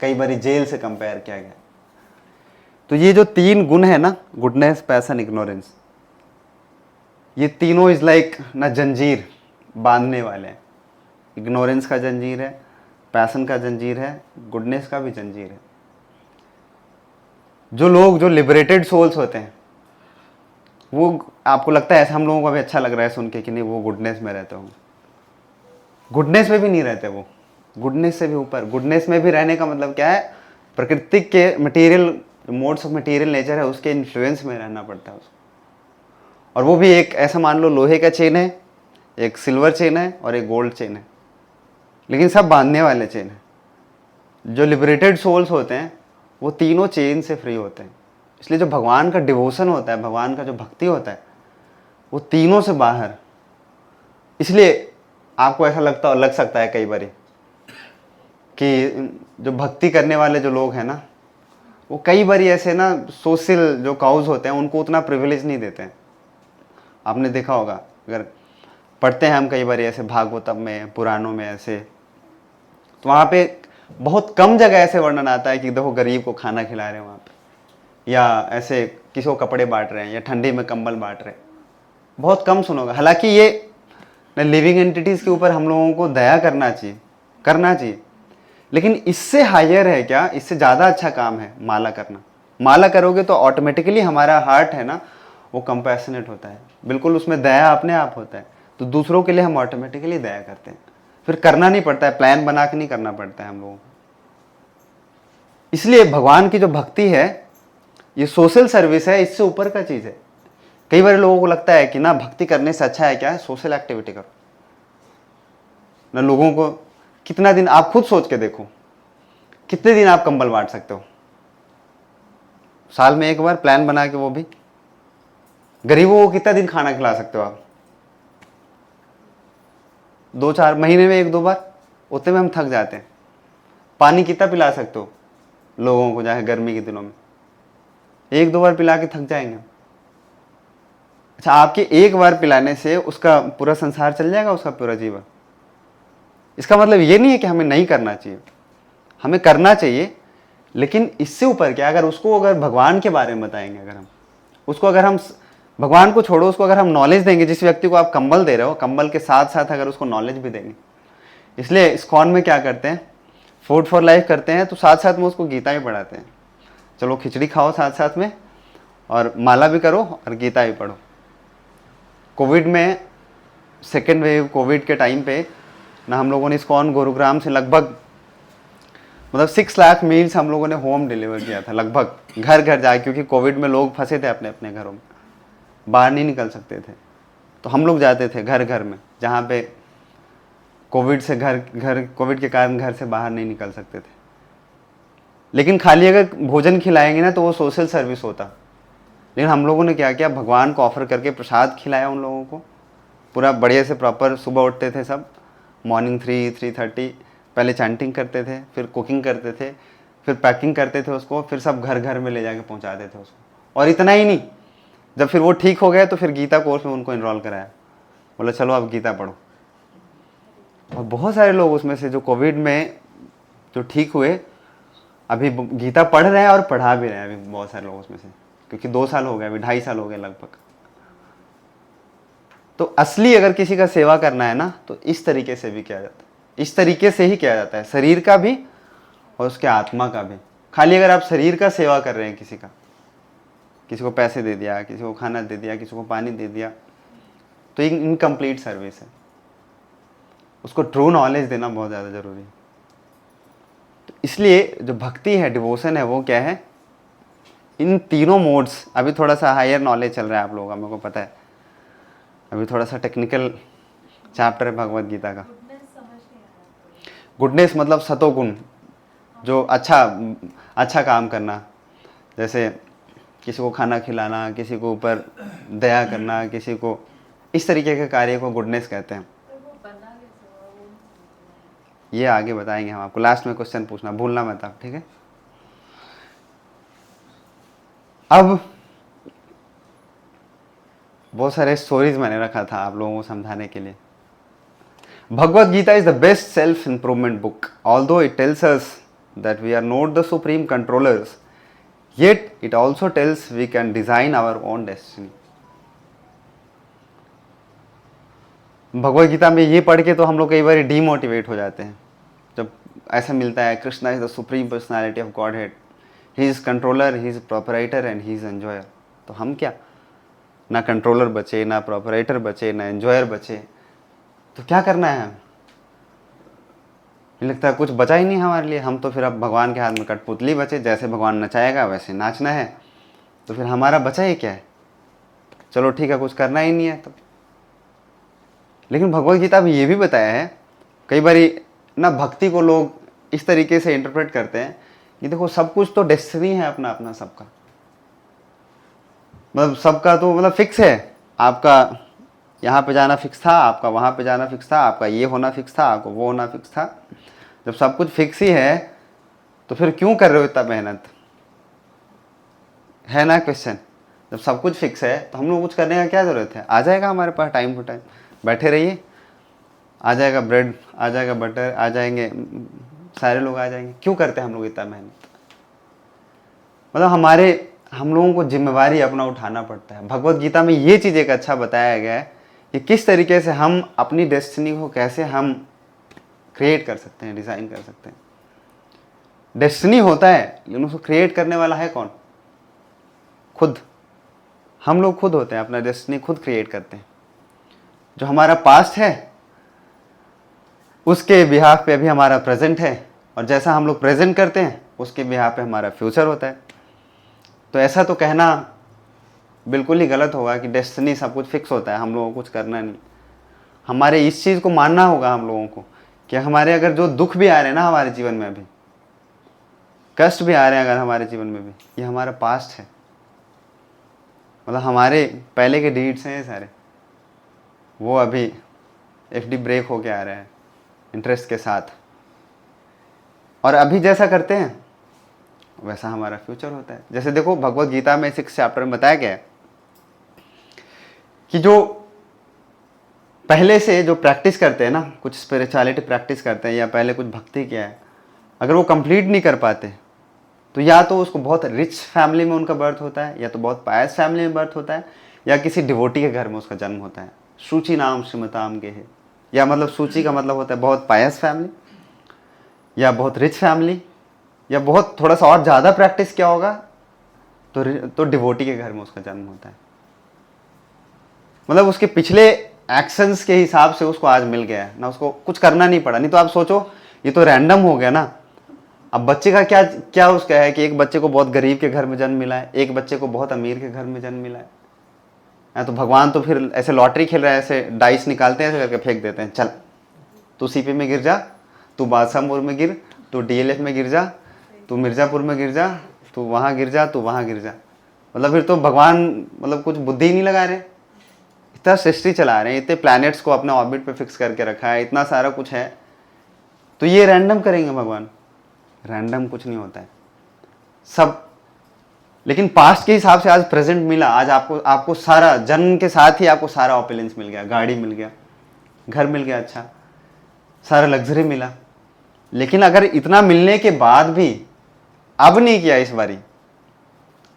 कई बार जेल से कंपेयर किया गया। तो ये जो 3 गुण है ना, गुडनेस, पैशन, इग्नोरेंस, ये तीनों इज लाइक ना जंजीर बांधने वाले हैं। इग्नोरेंस का जंजीर है, पैशन का जंजीर है, गुडनेस का भी जंजीर है। जो लोग, जो लिबरेटेड सोल्स होते हैं, वो आपको लगता है ऐसा, हम लोगों को भी अच्छा लग रहा है सुन के कि नहीं वो गुडनेस में रहते होंगे। गुडनेस में भी नहीं रहते वो, गुडनेस से भी ऊपर। गुडनेस में भी रहने का मतलब क्या है? प्रकृति के material, modes of material nature है, उसके इन्फ्लुएंस में रहना पड़ता है उसको। और वो भी एक ऐसा मान लो लोहे का चेन है, एक सिल्वर चेन है और एक गोल्ड चेन है, लेकिन सब बांधने वाले चेन है। जो लिबरेटेड सोल्स होते हैं वो तीनों चेन से फ्री होते हैं। इसलिए जो भगवान का डिवोशन होता है, भगवान का जो भक्ति होता है, वो तीनों से बाहर। इसलिए आपको ऐसा लग सकता है कई बार कि जो भक्ति करने वाले जो लोग हैं ना, वो कई बार ऐसे ना सोशल जो काउज होते हैं उनको उतना प्रिविलेज नहीं देते हैं। आपने देखा होगा, अगर पढ़ते हैं हम कई बार ऐसे भागवतम में, पुराणों में ऐसे, तो वहाँ पे बहुत कम जगह ऐसे वर्णन आता है कि देखो गरीब को खाना खिला रहे हैं वहाँ पे, या ऐसे किसी को कपड़े बांट रहे हैं, या ठंडी में कंबल बांट रहे हैं। बहुत कम सुनोगे। हालांकि ये लिविंग एंटिटीज़ के ऊपर हम लोगों को दया करना चाहिए, लेकिन इससे हायर है क्या, इससे ज़्यादा अच्छा काम है माला करना। माला करोगे तो ऑटोमेटिकली हमारा हार्ट है ना, वो कंपैशनेट होता है, बिल्कुल उसमें दया अपने आप होता है। तो दूसरों के लिए हम ऑटोमेटिकली दया करते हैं, फिर करना नहीं पड़ता है, प्लान बना के नहीं करना पड़ता है हम लोगों को। इसलिए भगवान की जो भक्ति है ये सोशल सर्विस है, इससे ऊपर का चीज़ है। कई बार लोगों को लगता है कि ना भक्ति करने से अच्छा है क्या है सोशल एक्टिविटी करो ना। लोगों को कितना दिन, आप खुद सोच के देखो, कितने दिन आप कंबल बांट सकते हो? साल में एक बार प्लान बना के, वो भी गरीबों को कितना दिन खाना खिला सकते हो आप? 2-4 महीने में 1-2 बार, उतने में हम थक जाते हैं। पानी कितना पिला सकते हो लोगों को, चाहे गर्मी के दिनों में? 1-2 बार पिला के थक जाएंगे। अच्छा, आपके एक बार पिलाने से उसका पूरा संसार चल जाएगा, उसका पूरा जीवन? इसका मतलब ये नहीं है कि हमें नहीं करना चाहिए, हमें करना चाहिए, लेकिन इससे ऊपर क्या, अगर भगवान के बारे में बताएंगे, अगर हम भगवान को छोड़ो, उसको अगर हम नॉलेज देंगे, जिस व्यक्ति को आप कंबल दे रहे हो, कंबल के साथ साथ अगर उसको नॉलेज भी देंगे। इसलिए इस्कॉन में क्या करते हैं, फूड फॉर लाइफ करते हैं, तो साथ साथ में उसको गीता भी पढ़ाते हैं। चलो खिचड़ी खाओ साथ साथ में, और माला भी करो और गीता भी पढ़ो। कोविड में, सेकेंड वेव कोविड के टाइम पे ना, हम लोगों ने इस्कॉन गुरुग्राम से लगभग 6 लाख मील्स हम लोगों ने होम डिलीवर किया था, लगभग घर घर जाए, क्योंकि कोविड में लोग फंसे थे अपने अपने घरों में, बाहर नहीं निकल सकते थे। तो हम लोग जाते थे घर घर में, जहाँ पे कोविड के कारण घर से बाहर नहीं निकल सकते थे, लेकिन खाली अगर भोजन खिलाएंगे ना तो वो सोशल सर्विस होता। लेकिन हम लोगों ने क्या किया, भगवान को ऑफर करके प्रसाद खिलाया उन लोगों को, पूरा बढ़िया से प्रॉपर। सुबह उठते थे सब, मॉर्निंग 3-3:30 पहले चैंटिंग करते थे, फिर कुकिंग करते थे, फिर पैकिंग करते थे उसको, फिर सब घर घर में ले जाके पहुंचाते थे उसको। और इतना ही नहीं, जब फिर वो ठीक हो गए तो फिर गीता कोर्स में उनको इनरोल कराया, बोला चलो अब गीता पढ़ो। और बहुत सारे लोग उसमें से जो कोविड में जो ठीक हुए, अभी गीता पढ़ रहे हैं और पढ़ा भी रहे हैं अभी बहुत सारे लोग उसमें से, क्योंकि 2 साल हो गए, अभी 2.5 साल हो गए लगभग। तो असली अगर किसी का सेवा करना है ना तो इस तरीके से भी किया जाता है, इस तरीके से ही किया जाता है, शरीर का भी और उसके आत्मा का भी। खाली अगर आप शरीर का सेवा कर रहे हैं, किसी को पैसे दे दिया, किसी को खाना दे दिया, किसी को पानी दे दिया, तो एक इनकम्प्लीट सर्विस है। उसको ट्रू नॉलेज देना बहुत ज़्यादा ज़रूरी है। तो इसलिए जो भक्ति है, डिवोशन है, वो क्या है, इन तीनों मोड्स। अभी थोड़ा सा हायर नॉलेज चल रहा है आप लोगों का, मेरे को पता है, अभी थोड़ा सा टेक्निकल चैप्टर है भगवत गीता का। गुडनेस मतलब सतोगुण, जो अच्छा काम करना, जैसे किसी को खाना खिलाना, किसी को ऊपर दया करना, किसी को, इस तरीके के कार्य को गुडनेस कहते हैं। ये आगे बताएंगे हम आपको, लास्ट में क्वेश्चन पूछना भूलना मत आप, ठीक है। अब बहुत सारे स्टोरीज मैंने रखा था आप लोगों को समझाने के लिए। Bhagavad Gita is the best self improvement book, although it tells us that we are not the supreme controllers, yet it also tells we can design our own destiny. Bhagavad Gita में ये पढ़ के तो हम लोग कई बार डीमोटिवेट हो जाते हैं, जब ऐसा मिलता है Krishna is the supreme personality of God head, he is controller, he is proprietor and he is enjoyer. तो हम क्या, ना कंट्रोलर बचे, ना प्रोपराइटर बचे, ना एंजॉयर बचे, तो क्या करना है हमें? लगता है कुछ बचा ही नहीं हमारे लिए। हम तो फिर अब भगवान के हाथ में कठपुतली बचे, जैसे भगवान नचाएगा वैसे नाचना है, तो फिर हमारा बचा ही क्या है? चलो ठीक है, कुछ करना ही नहीं है तो। लेकिन भगवत गीता में ये भी बताया है, कई बार ना भक्ति को लोग इस तरीके से इंटरप्रेट करते हैं कि देखो सब कुछ तो डेस्टिनी है अपना अपना सबका, मतलब सबका तो मतलब फिक्स है, आपका यहाँ पे जाना फिक्स था, आपका वहाँ पे जाना फिक्स था, आपका ये होना फिक्स था, आपको वो होना फिक्स था। जब सब कुछ फिक्स ही है तो फिर क्यों कर रहे हो इतना मेहनत, है ना क्वेश्चन। जब सब कुछ फिक्स है तो हम लोग कुछ करने का क्या ज़रूरत है? आ जाएगा हमारे पास टाइम टू टाइम, बैठे रहिए, आ जाएगा ब्रेड, आ जाएगा बटर, आ जाएंगे सारे लोग, आ जाएंगे। क्यों करते हैं हम लोग इतना मेहनत? मतलब हम लोगों को जिम्मेवारी अपना उठाना पड़ता है। भगवत गीता में ये चीज़ एक अच्छा बताया गया है कि किस तरीके से हम अपनी डेस्टिनी को कैसे हम क्रिएट कर सकते हैं, डिज़ाइन कर सकते हैं। डेस्टिनी होता है लेकिन उसको क्रिएट करने वाला है कौन? खुद। हम लोग खुद होते हैं, अपना डेस्टिनी खुद क्रिएट करते हैं। जो हमारा पास्ट है उसके बिहाफ पे अभी हमारा प्रेजेंट है, और जैसा हम लोग प्रेजेंट करते हैं उसके बिहाफ पे हमारा फ्यूचर होता है। तो ऐसा तो कहना बिल्कुल ही गलत होगा कि डेस्टिनी सब कुछ फिक्स होता है, हम लोगों को कुछ करना नहीं। हमारे इस चीज़ को मानना होगा हम लोगों को कि हमारे अगर जो दुख भी आ रहे हैं ना हमारे जीवन में, अभी कष्ट भी आ रहे हैं अगर हमारे जीवन में भी, ये हमारा पास्ट है, मतलब हमारे पहले के डीड्स हैं सारे, वो अभी एफडी ब्रेक होके आ रहे हैं इंटरेस्ट के साथ, और अभी जैसा करते हैं वैसा हमारा फ्यूचर होता है। जैसे देखो भगवत गीता में 6 चैप्टर में बताया गया है कि जो पहले से जो प्रैक्टिस करते हैं ना, कुछ स्पिरिचुअलिटी प्रैक्टिस करते हैं या पहले कुछ भक्ति किया है, अगर वो कंप्लीट नहीं कर पाते तो या तो उसको बहुत रिच फैमिली में उनका बर्थ होता है, या तो बहुत पायस फैमिली में बर्थ होता है, या किसी डिवोटी के घर में उसका जन्म होता है। सूची नाम श्रीमताम के है, या मतलब सूची का मतलब होता है बहुत पायस फैमिली, या बहुत रिच फैमिली, या बहुत थोड़ा सा और ज़्यादा प्रैक्टिस किया होगा तो डिवोटी के घर में उसका जन्म होता है। मतलब उसके पिछले एक्शंस के हिसाब से उसको आज मिल गया है ना, उसको कुछ करना नहीं पड़ा। नहीं तो आप सोचो ये तो रैंडम हो गया ना। अब बच्चे का क्या उसका है कि एक बच्चे को बहुत गरीब के घर में जन्म मिला है, एक बच्चे को बहुत अमीर के घर में जन्म मिला है। तो भगवान तो फिर ऐसे लॉटरी खेल रहा है, ऐसे डाइस निकालते हैं, ऐसे करके फेंक देते हैं, चल तू सीपी में गिर जा, तू बादशाहपुर में गिर, तू डीएलएफ में गिर जा, तू मिर्ज़ापुर में गिर जा, तू वहाँ गिर जा, तू वहाँ गिर जा। मतलब फिर तो भगवान मतलब कुछ बुद्धि ही नहीं लगा रहे, इतना सृष्टि चला रहे हैं, इतने प्लैनेट्स को अपने ऑर्बिट पे फिक्स करके रखा है, इतना सारा कुछ है, तो ये रैंडम करेंगे भगवान? रैंडम कुछ नहीं होता है सब। लेकिन पास्ट के हिसाब से आज प्रेजेंट मिला, आज आपको सारा, जन्म के साथ ही आपको सारा ऑपुलेंस मिल गया, गाड़ी मिल गया, घर मिल गया, अच्छा सारा लग्जरी मिला। लेकिन अगर इतना मिलने के बाद भी अब नहीं किया इस बारी,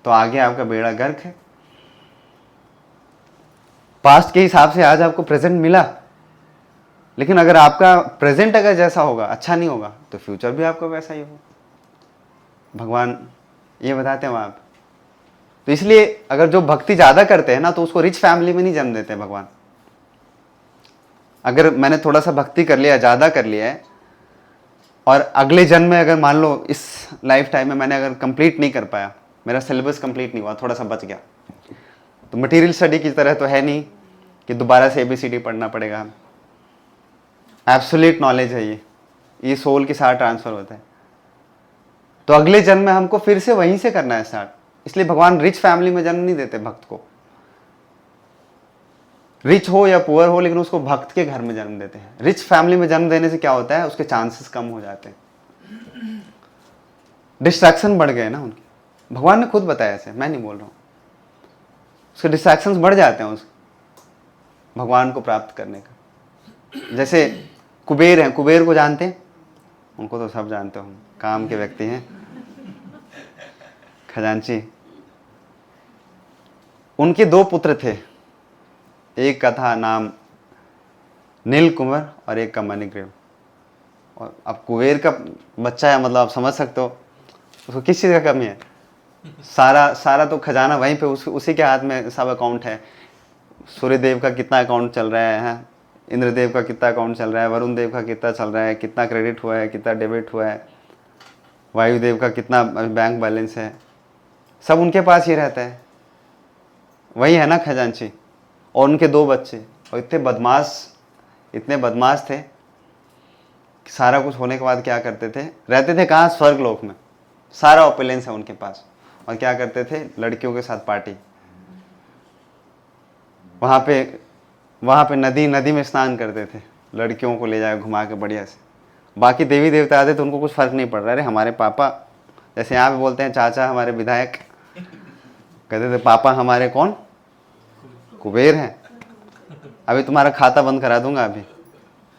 तो आगे आपका बेड़ा गर्क है। पास्ट के हिसाब से आज आपको प्रेजेंट मिला, लेकिन अगर आपका प्रेजेंट अगर जैसा होगा, अच्छा नहीं होगा, तो फ्यूचर भी आपका वैसा ही होगा। भगवान ये बताते हैं वहां पे। तो इसलिए अगर जो भक्ति ज्यादा करते हैं ना, तो उसको रिच फैमिली में नहीं जन्म देते भगवान। अगर मैंने थोड़ा सा भक्ति कर लिया, ज्यादा कर लिया है, और अगले जन्म में अगर मान लो इस लाइफ टाइम में मैंने अगर कंप्लीट नहीं कर पाया, मेरा सिलेबस कंप्लीट नहीं हुआ, थोड़ा सा बच गया, तो मटेरियल स्टडी की तरह तो है नहीं कि दोबारा से ABCD पढ़ना पड़ेगा। एब्सोल्यूट नॉलेज है ये सोल के साथ ट्रांसफर होता है। तो अगले जन्म में हमको फिर से वहीं से करना है स्टार्ट। इसलिए भगवान रिच फैमिली में जन्म नहीं देते भक्त को, रिच हो या पुअर हो, लेकिन उसको भक्त के घर में जन्म देते हैं। रिच फैमिली में जन्म देने से क्या होता है, उसके चांसेस कम हो जाते हैं, डिस्ट्रैक्शन बढ़ गए ना उनके। भगवान ने खुद बताया ऐसे, मैं नहीं बोल रहा हूं। उसके डिस्ट्रैक्शंस बढ़ जाते हैं उस भगवान को प्राप्त करने का। जैसे कुबेर हैं, कुबेर को जानते हैं? उनको तो सब जानते हो, काम के व्यक्ति हैं, खजांची। उनके 2 पुत्र थे, एक का था नाम नील कुंवर और एक का मणिग्रीव। और अब कुबेर का बच्चा है, मतलब आप समझ सकते हो उसको किस चीज़ का कमी है। सारा तो खजाना वहीं पे उसी के हाथ में सब अकाउंट है। सूर्यदेव का कितना अकाउंट चल रहा है, इंद्रदेव का कितना अकाउंट चल रहा है, वरुण देव का कितना चल रहा है, कितना क्रेडिट हुआ है, कितना डेबिट हुआ है, वायुदेव का कितना बैंक बैलेंस है, सब उनके पास ही रहता है। वही है ना खजांची। और उनके 2 बच्चे, और इतने बदमाश थे कि सारा कुछ होने के बाद क्या करते थे, रहते थे कहाँ, स्वर्ग लोक में, सारा ऑपुलेंस है उनके पास, और क्या करते थे, लड़कियों के साथ पार्टी। वहाँ पे नदी में स्नान करते थे, लड़कियों को ले जाए घुमा के बढ़िया से। बाकी देवी देवता आते तो उनको कुछ फर्क नहीं पड़ रहा। अरे हमारे पापा, जैसे यहाँ पे बोलते हैं चाचा हमारे विधायक, कहते थे पापा हमारे कौन, कुबेर हैं। अभी तुम्हारा खाता बंद करा दूंगा, अभी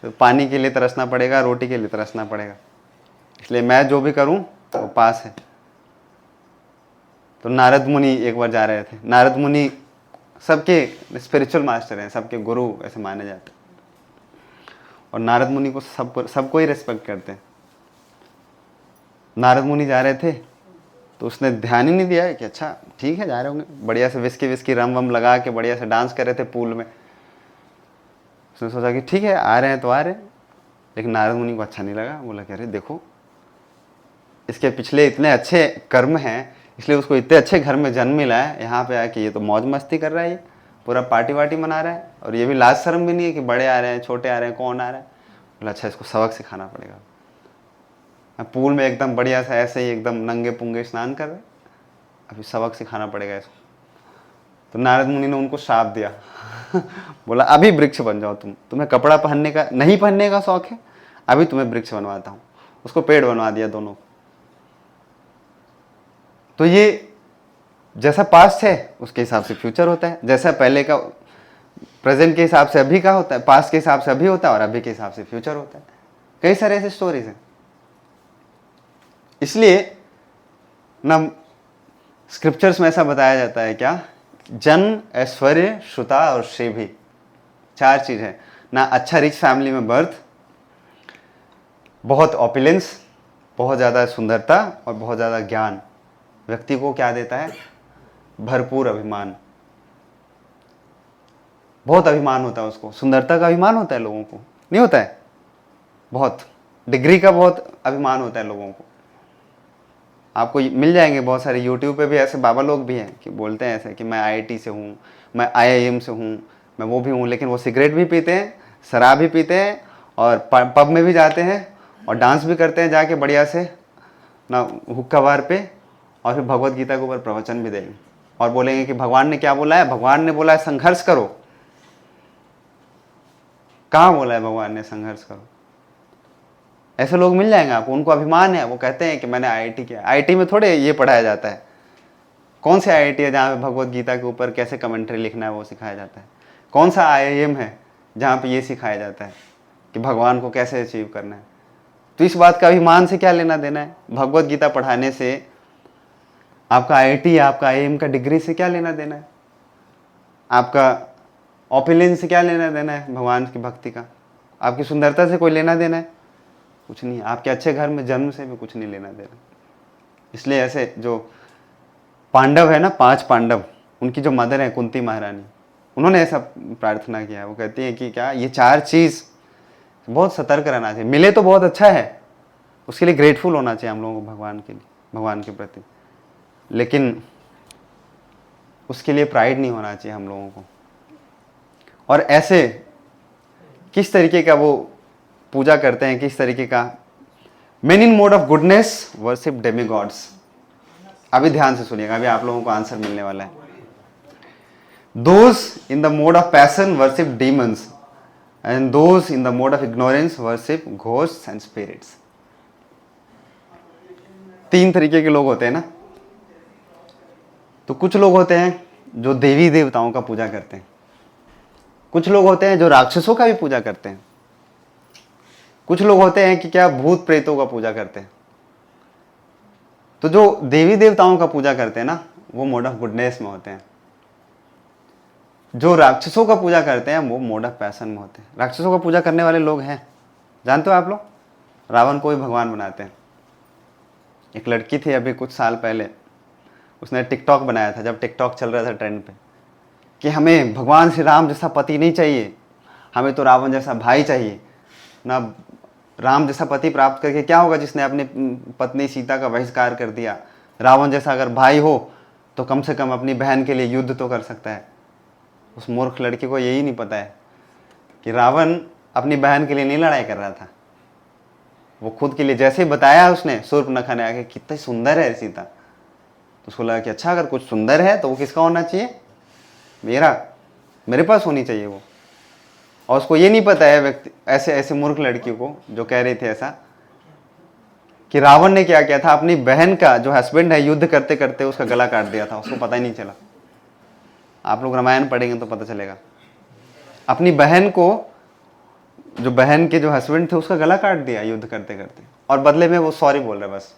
तो पानी के लिए तरसना पड़ेगा, रोटी के लिए तरसना पड़ेगा, इसलिए मैं जो भी करूं वो पास है। तो नारद मुनि एक बार जा रहे थे। नारद मुनि सबके स्पिरिचुअल मास्टर हैं, सबके गुरु ऐसे माने जाते हैं, और नारद मुनि को सबको ही रिस्पेक्ट करते हैं। नारद मुनि जा रहे थे तो उसने ध्यान ही नहीं दिया कि अच्छा ठीक है जा रहे होंगे, बढ़िया से विस्की रम वम लगा के बढ़िया से डांस कर रहे थे पूल में। उसने सोचा कि ठीक है आ रहे हैं तो आ रहे हैं, लेकिन नारद मुनि को अच्छा नहीं लगा। बोला कि अरे देखो इसके पिछले इतने अच्छे कर्म हैं, इसलिए उसको इतने अच्छे घर में जन्म मिला है, यहाँ पे आके ये तो मौज मस्ती कर रहा है, ये पूरा पार्टी वार्टी मना रहा है, और ये भी लाज शर्म भी नहीं है कि बड़े आ रहे हैं छोटे आ रहे हैं, कौन आ रहा है। बोला अच्छा इसको सबक सिखाना पड़ेगा। पूल में एकदम बढ़िया सा ऐसे ही एकदम नंगे पुंगे स्नान कर रहे, अभी सबक सिखाना पड़ेगा इसको। तो नारद मुनि ने उनको श्राप दिया बोला अभी वृक्ष बन जाओ, तुम्हें कपड़ा पहनने का नहीं पहनने का शौक है, अभी तुम्हें वृक्ष बनवाता हूँ। उसको पेड़ बनवा दिया दोनों। तो ये जैसा पास्ट है उसके हिसाब से फ्यूचर होता है, जैसा पहले का प्रेजेंट के हिसाब से अभी का होता है, पास्ट के हिसाब से अभी होता है, और अभी के हिसाब से फ्यूचर होता है। कई सारे ऐसे स्टोरीज हैं। इसलिए ना स्क्रिप्चर्स में ऐसा बताया जाता है क्या, जन्म, ऐश्वर्य, श्रुता और श्री भी 4 चीज है ना। अच्छा रिच फैमिली में बर्थ, बहुत ऑपुलेंस, बहुत ज़्यादा सुंदरता और बहुत ज़्यादा ज्ञान व्यक्ति को क्या देता है, भरपूर अभिमान। बहुत अभिमान होता है उसको, सुंदरता का अभिमान होता है लोगों को, नहीं होता है? बहुत डिग्री का बहुत अभिमान होता है लोगों को। आपको मिल जाएंगे बहुत सारे यूट्यूब पे भी ऐसे बाबा लोग भी हैं कि बोलते हैं ऐसे कि मैं IIT से हूँ, मैं IIM से हूँ, मैं वो भी हूँ, लेकिन वो सिगरेट भी पीते हैं, शराब भी पीते हैं, और पब में भी जाते हैं और डांस भी करते हैं जाके बढ़िया से ना हुक्का बार पे, और फिर भगवत गीता के ऊपर प्रवचन भी देंगे और बोलेंगे कि भगवान ने क्या बोला है। भगवान ने बोला है संघर्ष करो। कहाँ बोला है भगवान ने संघर्ष करो? ऐसे लोग मिल जाएंगे आपको, उनको अभिमान है, वो कहते हैं कि मैंने आईआईटी किया। आईआईटी में थोड़े ये पढ़ाया जाता है। कौन सी आईआईटी है जहाँ पे भगवत गीता के ऊपर कैसे कमेंट्री लिखना है वो सिखाया जाता है? कौन सा आईआईएम है जहाँ पे ये सिखाया जाता है कि भगवान को कैसे अचीव करना है? तो इस बात का अभिमान से क्या लेना देना है? भगवत गीता पढ़ाने से आपका आईआईटी, आपका आईआईएम का डिग्री से क्या लेना देना है? आपका ओपिनियन से क्या लेना देना है? भगवान की भक्ति का, आपकी सुंदरता से कोई लेना देना है? कुछ नहीं। आपके अच्छे घर में जन्म से भी कुछ नहीं लेना देना। इसलिए ऐसे जो पांडव है ना, 5 पांडव, उनकी जो मदर है कुंती महारानी, उन्होंने ऐसा प्रार्थना किया। वो कहती है कि क्या ये 4 चीज़ बहुत सतर्क रहना चाहिए। मिले तो बहुत अच्छा है, उसके लिए ग्रेटफुल होना चाहिए हम लोगों को भगवान के लिए, भगवान के प्रति, लेकिन उसके लिए प्राइड नहीं होना चाहिए हम लोगों को। और ऐसे किस तरीके का वो पूजा करते हैं, किस तरीके का? Main in mode of goodness worship demigods. अभी ध्यान से सुनिएगा, अभी आप लोगों को आंसर मिलने वाला है। Those in the mode of passion worship demons and those in the mode of ignorance worship ghosts and spirits. 3 तरीके के लोग होते हैं ना। तो कुछ लोग होते हैं जो देवी देवताओं का पूजा करते हैं, कुछ लोग होते हैं जो राक्षसों का भी पूजा करते हैं, कुछ लोग होते हैं कि क्या भूत प्रेतों का पूजा करते हैं। तो जो देवी देवताओं का पूजा करते हैं ना, वो मोड ऑफ गुडनेस में होते हैं। जो राक्षसों का पूजा करते हैं वो मोड ऑफ पैशन में होते हैं। राक्षसों का पूजा करने वाले लोग हैं, जानते हो आप लोग? रावण को भी भगवान बनाते हैं। एक लड़की थी अभी कुछ साल पहले, उसने टिकटॉक बनाया था, जब टिकटॉक चल रहा था ट्रेंड पे, कि हमें भगवान श्री राम जैसा पति नहीं चाहिए, हमें तो रावण जैसा भाई चाहिए ना। राम जैसा पति प्राप्त करके क्या होगा जिसने अपनी पत्नी सीता का बहिष्कार कर दिया? रावण जैसा अगर भाई हो तो कम से कम अपनी बहन के लिए युद्ध तो कर सकता है। उस मूर्ख लड़की को यही नहीं पता है कि रावण अपनी बहन के लिए नहीं लड़ाई कर रहा था, वो खुद के लिए। जैसे ही बताया उसने शूर्पणखा ने आके कितनी सुंदर है सीता, तो उसको लगा कि अच्छा अगर कुछ सुंदर है तो वो किसका होना चाहिए? मेरे पास होनी चाहिए वो। और उसको ये नहीं पता है व्यक्ति, ऐसे मूर्ख लड़कियों को जो कह रहे थे ऐसा, कि रावण ने क्या किया था, अपनी बहन का जो हस्बैंड है युद्ध करते करते उसका गला काट दिया था, उसको पता ही नहीं चला। आप लोग रामायण पढ़ेंगे तो पता चलेगा। अपनी बहन को, जो बहन के जो हस्बैंड थे, उसका गला काट दिया युद्ध करते करते, और बदले में वो सॉरी बोल रहा है बस,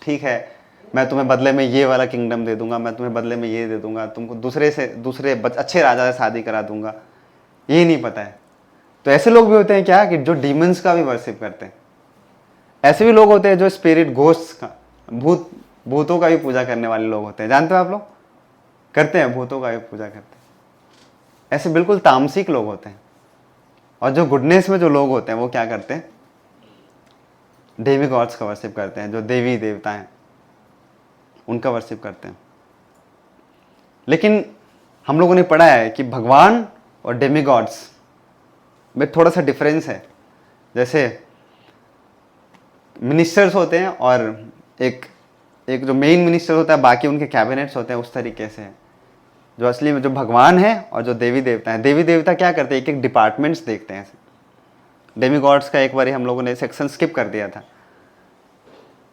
ठीक है मैं तुम्हें बदले में ये वाला किंगडम दे दूंगा, मैं तुम्हें बदले में ये दे दूंगा, तुमको दूसरे अच्छे राजा से शादी करा दूंगा। यही नहीं पता है। तो ऐसे लोग भी होते हैं क्या, कि जो डीमंस का भी वर्शिप करते हैं। ऐसे भी लोग होते हैं जो स्पिरिट, घोस्ट का, भूतों का भी पूजा करने वाले लोग होते हैं। जानते हो आप लोग? करते हैं, भूतों का भी पूजा करते हैं। ऐसे बिल्कुल तामसिक लोग होते हैं। और जो गुडनेस में जो लोग होते हैं वो क्या करते हैं? देवी गॉड्स का वर्शिप करते हैं, जो देवी देवता हैं उनका वर्शिप करते हैं। लेकिन हम लोगों ने पढ़ा है कि भगवान और डेमीगॉड्स में थोड़ा सा डिफरेंस है। जैसे मिनिस्टर्स होते हैं और एक जो मेन मिनिस्टर होता है, बाकी उनके कैबिनेट्स होते हैं, उस तरीके से जो असली में जो भगवान है और जो देवी देवता है। देवी देवता क्या करते हैं? एक एक डिपार्टमेंट्स देखते हैं। डेमीगॉड्स का एक बार हम लोगों ने सेक्शन स्किप कर दिया था।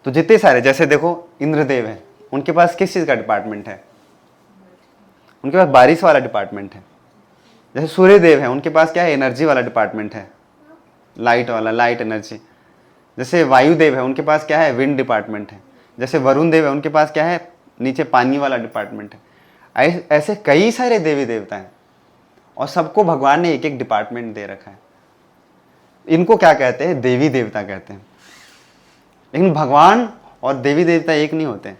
तो जितने सारे, जैसे देखो इंद्रदेव है, उनके पास किस चीज़ का डिपार्टमेंट है? उनके पास बारिश वाला डिपार्टमेंट है। जैसे सूर्यदेव है, उनके पास क्या है? एनर्जी वाला डिपार्टमेंट है, लाइट वाला, लाइट एनर्जी। जैसे वायुदेव है, उनके पास क्या है? विंड डिपार्टमेंट है। जैसे वरुण देव है, उनके पास क्या है? नीचे पानी वाला डिपार्टमेंट है। ऐसे कई सारे देवी देवता हैं और सबको भगवान ने एक एक डिपार्टमेंट दे रखा है। इनको क्या कहते हैं? देवी देवता कहते हैं। लेकिन भगवान और देवी देवता एक नहीं होते हैं,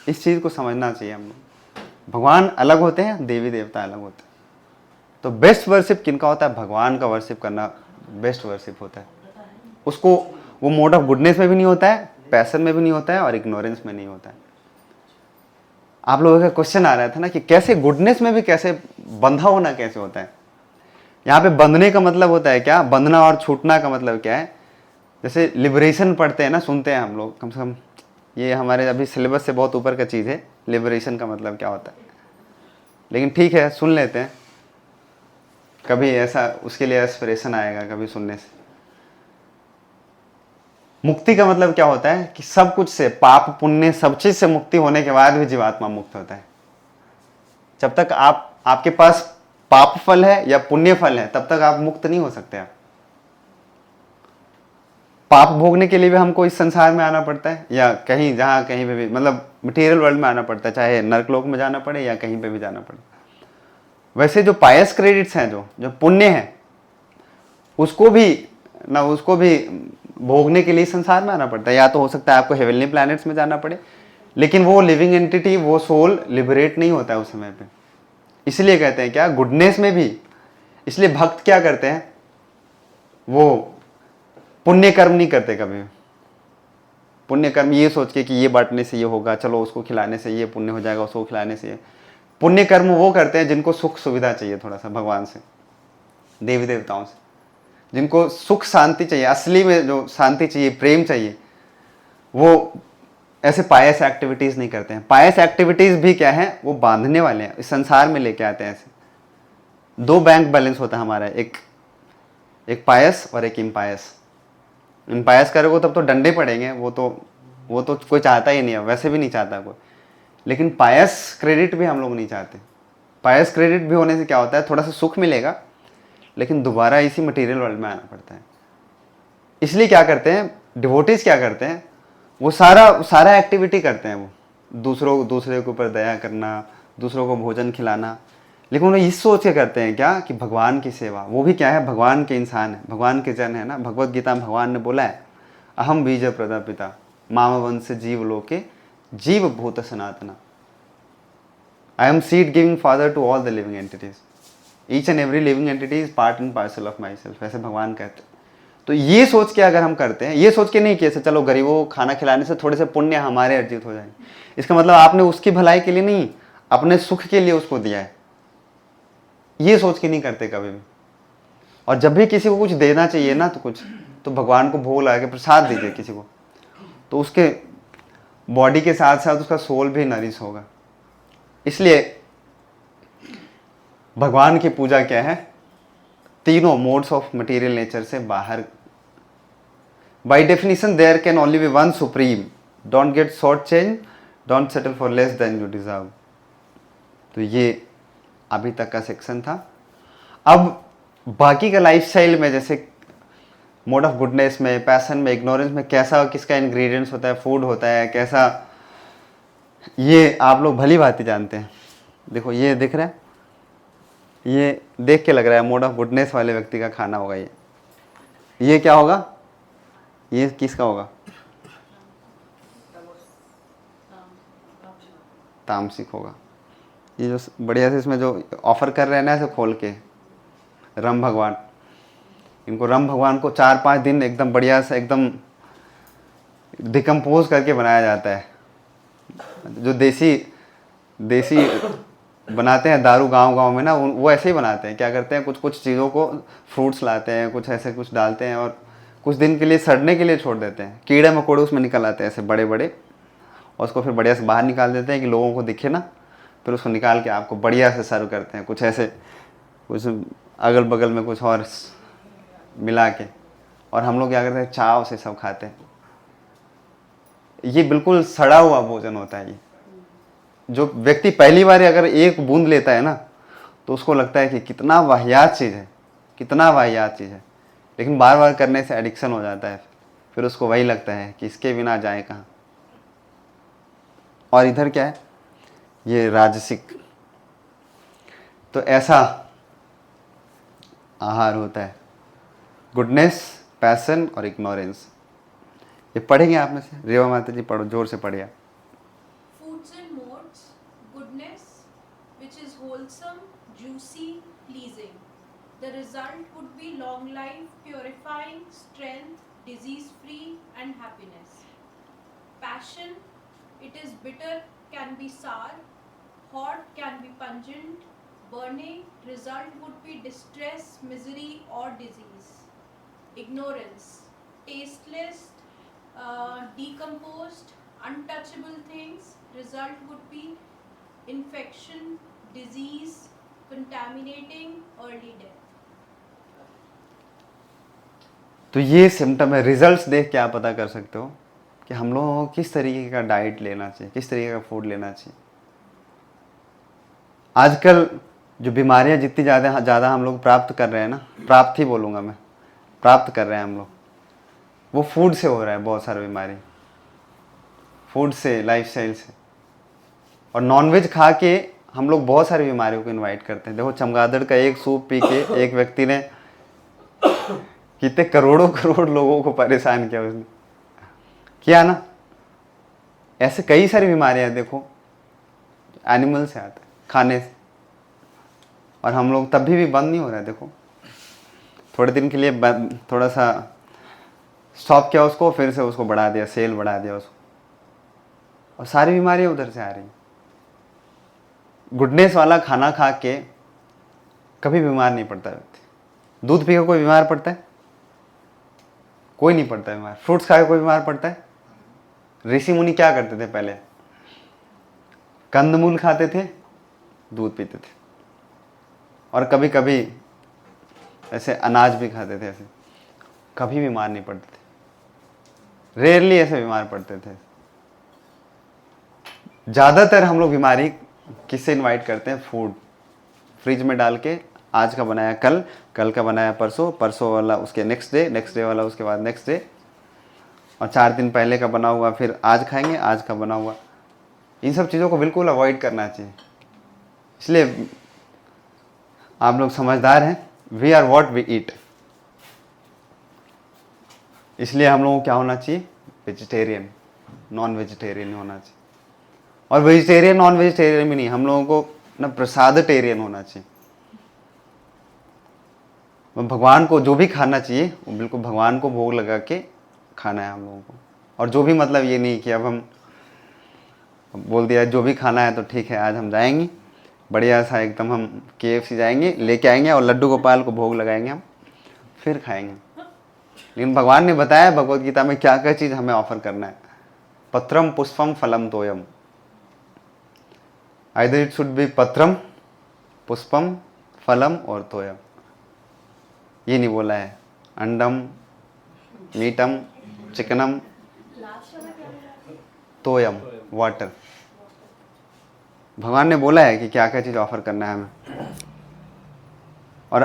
इस चीज़ को समझना चाहिए हम लोग। भगवान अलग होते हैं, देवी देवता अलग होते हैं। तो बेस्ट वर्शिप किनका होता है? भगवान का वर्शिप करना बेस्ट वर्शिप होता है। उसको वो मोड ऑफ गुडनेस में भी नहीं होता है, पैशन में भी नहीं होता है, और इग्नोरेंस में नहीं होता है। आप लोगों का क्वेश्चन आ रहा था ना कि कैसे गुडनेस में भी कैसे बंधा होना कैसे होता है? यहाँ पे बंधने का मतलब होता है क्या, बंधना और छूटना का मतलब क्या है। जैसे लिबरेशन पढ़ते हैं ना, सुनते हैं हम लोग, कम से कम ये हमारे अभी सिलेबस से बहुत ऊपर का चीज़ है, लिबरेशन का मतलब क्या होता है, लेकिन ठीक है सुन लेते हैं, कभी ऐसा उसके लिए एस्पिरेशन आएगा कभी सुनने से। मुक्ति का मतलब क्या होता है कि सब कुछ से, पाप पुण्य सब चीज से मुक्ति होने के बाद भी जीवात्मा मुक्त होता है। जब तक आपके पास पाप फल है या पुण्य फल है तब तक आप मुक्त नहीं हो सकते। आप पाप भोगने के लिए भी हमको इस संसार में आना पड़ता है, या कहीं जहां कहीं पे भी, मतलब मटेरियल वर्ल्ड में आना पड़ता है, चाहे नरकलोक में जाना पड़े या कहीं पे भी जाना पड़े। वैसे जो पायस क्रेडिट्स हैं, जो पुण्य है, उसको भी भोगने के लिए संसार में आना पड़ता है। या तो हो सकता है आपको हेवनली प्लैनेट्स में जाना पड़े, लेकिन वो लिविंग एंटिटी, वो सोल लिबरेट नहीं होता है उस समय पे। इसलिए कहते हैं क्या, गुडनेस में भी, इसलिए भक्त क्या करते हैं, वो पुण्य कर्म नहीं करते कभी। पुण्य कर्म ये सोच के कि ये बांटने से ये होगा, चलो उसको खिलाने से ये पुण्य हो जाएगा, उसको खिलाने से ये। पुण्य कर्म वो करते हैं जिनको सुख सुविधा चाहिए थोड़ा सा भगवान से, देवी देवताओं से, जिनको सुख शांति चाहिए, असली में जो शांति चाहिए, प्रेम चाहिए, वो ऐसे पायस एक्टिविटीज नहीं करते हैं। पायस एक्टिविटीज भी क्या है, वो बांधने वाले हैं, इस संसार में लेके आते हैं। ऐसे दो बैंक बैलेंस होता है हमारा, एक पायस और एक इम्पायस। इम्पायस करोगे तब तो डंडे पड़ेंगे, वो तो कोई चाहता ही नहीं है, वैसे भी नहीं चाहता कोई। लेकिन पायस क्रेडिट भी हम लोग नहीं चाहते। पायस क्रेडिट भी होने से क्या होता है, थोड़ा सा सुख मिलेगा, लेकिन दोबारा इसी मटेरियल वर्ल्ड में आना पड़ता है। इसलिए क्या करते हैं डिवोटीज, क्या करते हैं, वो सारा एक्टिविटी करते हैं, वो दूसरे के ऊपर दया करना, दूसरों को भोजन खिलाना, लेकिन उन्हें इस सोच के करते हैं क्या कि भगवान की सेवा। वो भी क्या है, भगवान के इंसान है, भगवान के जन है ना। भगवत गीता में भगवान ने बोला है, अहम बीज प्रदापिता माम वंश जीव लोके जीव भूत सनातना, I am seed giving father to all the living entities, each and every living entity is part and parcel of myself, ऐसे भगवान कहते हैं। तो ये सोच के अगर हम करते हैं, ये सोच के नहीं कि ऐसे चलो गरीबों को खाना खिलाने से थोड़े से पुण्य हमारे अर्जित हो जाएंगे, इसका मतलब आपने उसकी भलाई के लिए नहीं, अपने सुख के लिए उसको दिया है, ये सोच के नहीं करते कभी भी। और जब भी किसी को कुछ देना चाहिए ना, तो भगवान को भोग लगा के प्रसाद दीजिए किसी को, तो उसके बॉडी के साथ साथ उसका सोल भी नरिश होगा। इसलिए भगवान की पूजा क्या है, तीनों मोड्स ऑफ मटेरियल नेचर से बाहर। By definition there can only be one supreme, don't get short change, don't settle for less than you deserve. तो ये अभी तक का सेक्शन था। अब बाकी का लाइफस्टाइल में, जैसे मोड ऑफ गुडनेस में, पैशन में, इग्नोरेंस में, कैसा किसका इंग्रेडिएंट्स होता है, फूड होता है कैसा, ये आप लोग भली भांति जानते हैं। देखो ये दिख रहा है, ये देख के लग रहा है मोड ऑफ गुडनेस वाले व्यक्ति का खाना होगा ये क्या होगा, ये किसका होगा, तामसिक होगा। ये जो बढ़िया से इसमें जो ऑफर कर रहे हैं ना ऐसे खोल के, राम भगवान, इनको राम भगवान को 4-5 दिन एकदम बढ़िया से एकदम डिकम्पोज करके बनाया जाता है। जो देसी बनाते हैं दारू गांव में ना, वो ऐसे ही बनाते हैं। क्या करते हैं, कुछ चीज़ों को, फ्रूट्स लाते हैं, कुछ ऐसे कुछ डालते हैं और कुछ दिन के लिए सड़ने के लिए छोड़ देते हैं। कीड़े मकोड़े उसमें निकल आते हैं ऐसे बड़े बड़े, और उसको फिर बढ़िया से बाहर निकाल देते हैं कि लोगों को दिखे ना, फिर उसको निकाल के आपको बढ़िया से सर्व करते हैं, कुछ ऐसे, कुछ अगल बगल में कुछ और मिला के। और हम लोग क्या करते हैं, चाव से सब खाते हैं। ये बिल्कुल सड़ा हुआ भोजन होता है। ये जो व्यक्ति पहली बार अगर एक बूंद लेता है ना, तो उसको लगता है कि कितना वाहियात चीज़ है, कितना वाहियात चीज़ है, लेकिन बार बार करने से एडिक्शन हो जाता है। फिर उसको वही लगता है कि इसके बिना जाए कहाँ। और इधर क्या है, ये राजसिक। तो ऐसा आहार होता है, गुडनेस, पैशन और इग्नोरेंस। ये पढ़ेंगे आप में से, रेवा माता जी पढ़ो, जोर से पढ़िए। Foods and modes, goodness, which is wholesome, juicy, pleasing. The result would be long life, purifying, strength, disease-free and happiness. Passion, it is bitter, can be sour, hot, can be pungent, burning, result would be distress, misery or disease. Ignorance, tasteless, decomposed, untouchable things, result would be infection, disease, contaminating, early death. तो ये symptom है। Results देख के आप पता कर सकते हो कि हम लोगों को किस तरीके का डाइट लेना चाहिए, किस तरीके का फूड लेना चाहिए। आजकल जो बीमारियां जितनी ज़्यादा हम लोग प्राप्त कर रहे हैं ना, प्राप्त ही बोलूँगा मैं, प्राप्त कर रहे हैं हम लोग, वो फूड से हो रहा है। बहुत सारी बीमारी फूड से, लाइफस्टाइल से। और नॉनवेज खा के हम लोग बहुत सारी बीमारियों को इनवाइट करते हैं। देखो, चमगादड़ का एक सूप पी के एक व्यक्ति ने कितने करोड़ों करोड़ लोगों को परेशान किया, उसने किया ना। ऐसे कई सारी बीमारियां देखो एनिमल से आते हैं, खाने से। और हम लोग तब भी बंद नहीं हो रहा है। देखो, थोड़े दिन के लिए थोड़ा सा स्टॉप किया उसको, फिर से उसको बढ़ा दिया, सेल बढ़ा दिया उसको, और सारी बीमारियां उधर से आ रही। गुडनेस वाला खाना खा के कभी बीमार नहीं पड़ता व्यक्ति। दूध पी के कोई बीमार पड़ता है? कोई नहीं पड़ता है बीमार। फ्रूट्स खा के कोई बीमार पड़ता है? ऋषि मुनि क्या करते थे पहले? कंदमूल खाते थे, दूध पीते थे, और कभी कभी ऐसे अनाज भी खाते थे। ऐसे कभी बीमार नहीं पड़ते थे। रेयरली ऐसे बीमार पड़ते थे। ज़्यादातर हम लोग बीमारी किससे इनवाइट करते हैं? फूड। फ्रिज में डाल के आज का बनाया कल, कल का बनाया परसों, परसों वाला उसके नेक्स्ट डे वाला उसके बाद नेक्स्ट डे, और 4 दिन पहले का बना हुआ फिर आज खाएंगे, आज का बना हुआ। इन सब चीज़ों को बिल्कुल अवॉइड करना चाहिए। इसलिए आप लोग समझदार हैं। We are what we eat. इसलिए हम लोगों को क्या होना चाहिए? वेजिटेरियन, नॉन वेजिटेरियन होना चाहिए। और वेजिटेरियन नॉन वेजिटेरियन भी नहीं, हम लोगों को ना प्रसादटेरियन होना चाहिए। भगवान को जो भी खाना चाहिए वो बिल्कुल भगवान को भोग लगा के खाना है हम लोगों को। और जो भी मतलब ये नहीं कि अब हम बोल दिया जो भी खाना है तो ठीक है, आज हम जाएंगे बढ़िया सा एकदम, हम KFC जाएंगे, लेके आएंगे और लड्डू गोपाल को भोग लगाएंगे, हम फिर खाएंगे। लेकिन भगवान ने बताया भगवत गीता में क्या क्या चीज़ हमें ऑफर करना है। पत्रम पुष्पम फलम तोयम। आइदर इट शुड बी पत्रम, पुष्पम, फलम और तोयम। ये नहीं बोला है अंडम, मीटम, चिकनम, तोयम, वाटर। भगवान ने बोला है कि क्या क्या चीज़ ऑफर करना है हमें। और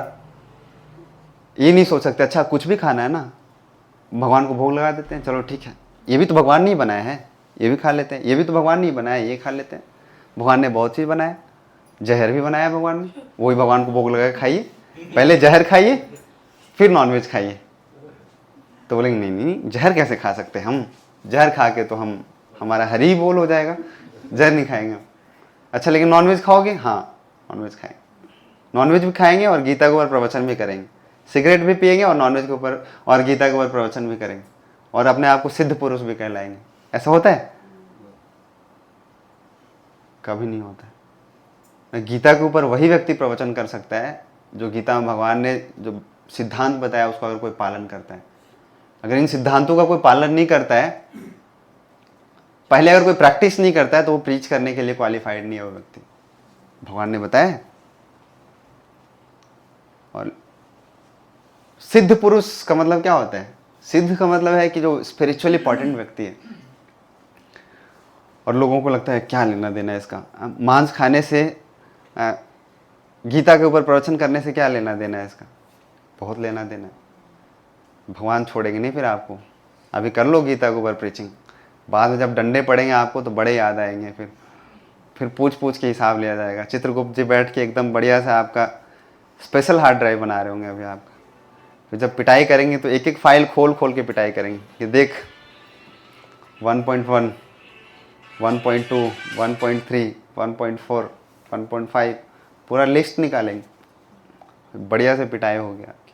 ये नहीं सोच सकते अच्छा कुछ भी खाना है ना, भगवान को भोग लगा देते हैं, चलो ठीक है, ये भी तो भगवान नहीं बनाया है, ये भी खा लेते हैं। ये भी तो भगवान नहीं बनाया, ये खा लेते हैं। भगवान ने बहुत चीज़ बनाया, जहर भी बनाया भगवान ने, वही भगवान को भोग लगा के खाइए। पहले जहर खाइए फिर नॉनवेज खाइए। तो बोलेंगे नहीं नहीं, जहर कैसे खा सकते हैं हम? जहर खा के तो हम हमारा हरी बोल हो जाएगा, जहर नहीं खाएंगे हम। अच्छा लेकिन नॉनवेज खाओगे? हाँ नॉनवेज खाएंगे, नॉनवेज भी खाएंगे और गीता के ऊपर प्रवचन भी करेंगे। सिगरेट भी पिएंगे और नॉनवेज के ऊपर और गीता के ऊपर प्रवचन भी करेंगे, और अपने आप को सिद्ध पुरुष भी कहलाएंगे। ऐसा होता है? कभी नहीं होता है। गीता के ऊपर वही व्यक्ति प्रवचन कर सकता है जो गीता में भगवान ने जो सिद्धांत बताया उसका अगर कोई पालन करता है। अगर इन सिद्धांतों का कोई पालन नहीं करता है, पहले अगर कोई प्रैक्टिस नहीं करता है, तो वो प्रीच करने के लिए क्वालिफाइड नहीं है वो व्यक्ति। भगवान ने बताया। और सिद्ध पुरुष का मतलब क्या होता है? सिद्ध का मतलब है कि जो स्पिरिचुअली इंपॉर्टेंट व्यक्ति है। और लोगों को लगता है क्या लेना देना है इसका, मांस खाने से, गीता के ऊपर प्रवचन करने से क्या लेना देना है इसका? बहुत लेना देना है। भगवान छोड़ेंगे नहीं फिर आपको। अभी कर लो गीता के ऊपर प्रीचिंग, बाद में जब डंडे पड़ेंगे आपको तो बड़े याद आएंगे। फिर पूछ पूछ के हिसाब लिया जाएगा। चित्रगुप्त जी बैठ के एकदम बढ़िया सा आपका स्पेशल हार्ड ड्राइव बना रहे होंगे अभी आपका। फिर जब पिटाई करेंगे तो एक एक फाइल खोल खोल के पिटाई करेंगे कि देख 1.1, 1.2, 1.3, 1.4, 1.5 पूरा लिस्ट निकालेंगे। बढ़िया से पिटाई हो गया आपकी।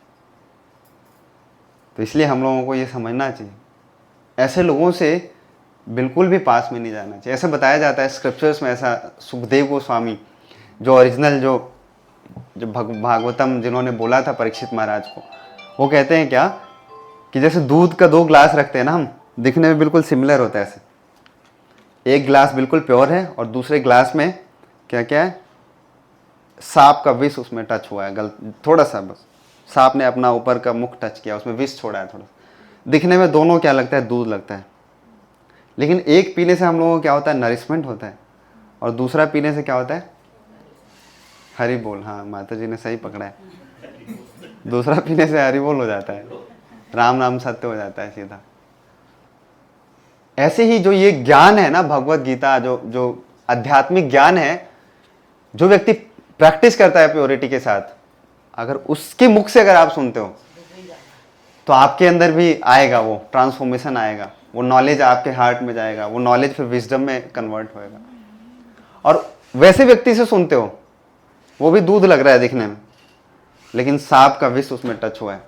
तो इसलिए हम लोगों को ये समझना चाहिए, ऐसे लोगों से बिल्कुल भी पास में नहीं जाना चाहिए। ऐसा बताया जाता है स्क्रिप्चर्स में, ऐसा सुखदेव गोस्वामी जो ओरिजिनल जो जो भागवतम जिन्होंने बोला था परीक्षित महाराज को, वो कहते हैं क्या कि जैसे दूध का 2 ग्लास रखते हैं ना हम, दिखने में बिल्कुल सिमिलर होता है ऐसे। एक ग्लास बिल्कुल प्योर है और दूसरे ग्लास में क्या क्या है, सांप का विष उसमें टच हुआ है, थोड़ा सा बस सांप ने अपना ऊपर का मुख टच किया, उसमें विष छोड़ा है थोड़ा। दिखने में दोनों क्या लगता है, दूध लगता है, लेकिन एक पीने से हम लोगों को क्या होता है, नरिशमेंट होता है, और दूसरा पीने से क्या होता है, हरि बोल। हाँ, माता जी ने सही पकड़ा है, दूसरा पीने से हरि बोल हो जाता है, राम नाम सत्य हो जाता है सीधा। ऐसे ही जो ये ज्ञान है ना, भगवत गीता, जो आध्यात्मिक ज्ञान है, जो व्यक्ति प्रैक्टिस करता है प्योरिटी के साथ, अगर उसके मुख से अगर आप सुनते हो तो आपके अंदर भी आएगा, वो ट्रांसफॉर्मेशन आएगा, वो नॉलेज आपके हार्ट में जाएगा, वो नॉलेज फिर विजडम में कन्वर्ट होएगा। और वैसे व्यक्ति से सुनते हो, वो भी दूध लग रहा है दिखने में, लेकिन सांप का विष उसमें टच हुआ है,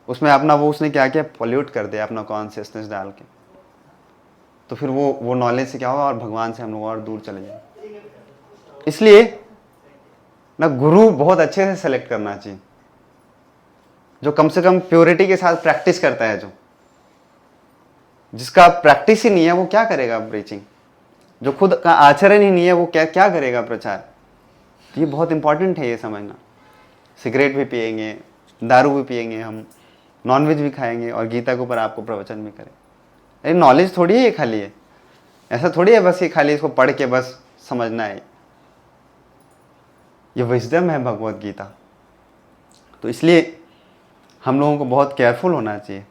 उसमें अपना वो उसने क्या किया, पॉल्यूट कर दिया अपना कॉन्शियसनेस डाल के, तो फिर वो नॉलेज से क्या होगा, और भगवान से हम लोग और दूर चले जाएंगे। इसलिए ना गुरु बहुत अच्छे से सेलेक्ट करना चाहिए, जो कम से कम प्योरिटी के साथ प्रैक्टिस करता है। जो जिसका प्रैक्टिस ही नहीं है वो क्या करेगा प्रीचिंग, जो खुद का आचरण ही नहीं है वो क्या करेगा प्रचार। तो ये बहुत इंपॉर्टेंट है ये समझना। सिगरेट भी पिएंगे, दारू भी पिएंगे, हम नॉनवेज भी खाएंगे और गीता के ऊपर आपको प्रवचन भी करें, अरे नॉलेज थोड़ी है ये खाली है, ऐसा थोड़ी है बस ये खाली इसको पढ़ के बस समझना है। ये विजडम है भगवत गीता। तो इसलिए हम लोगों को बहुत केयरफुल होना चाहिए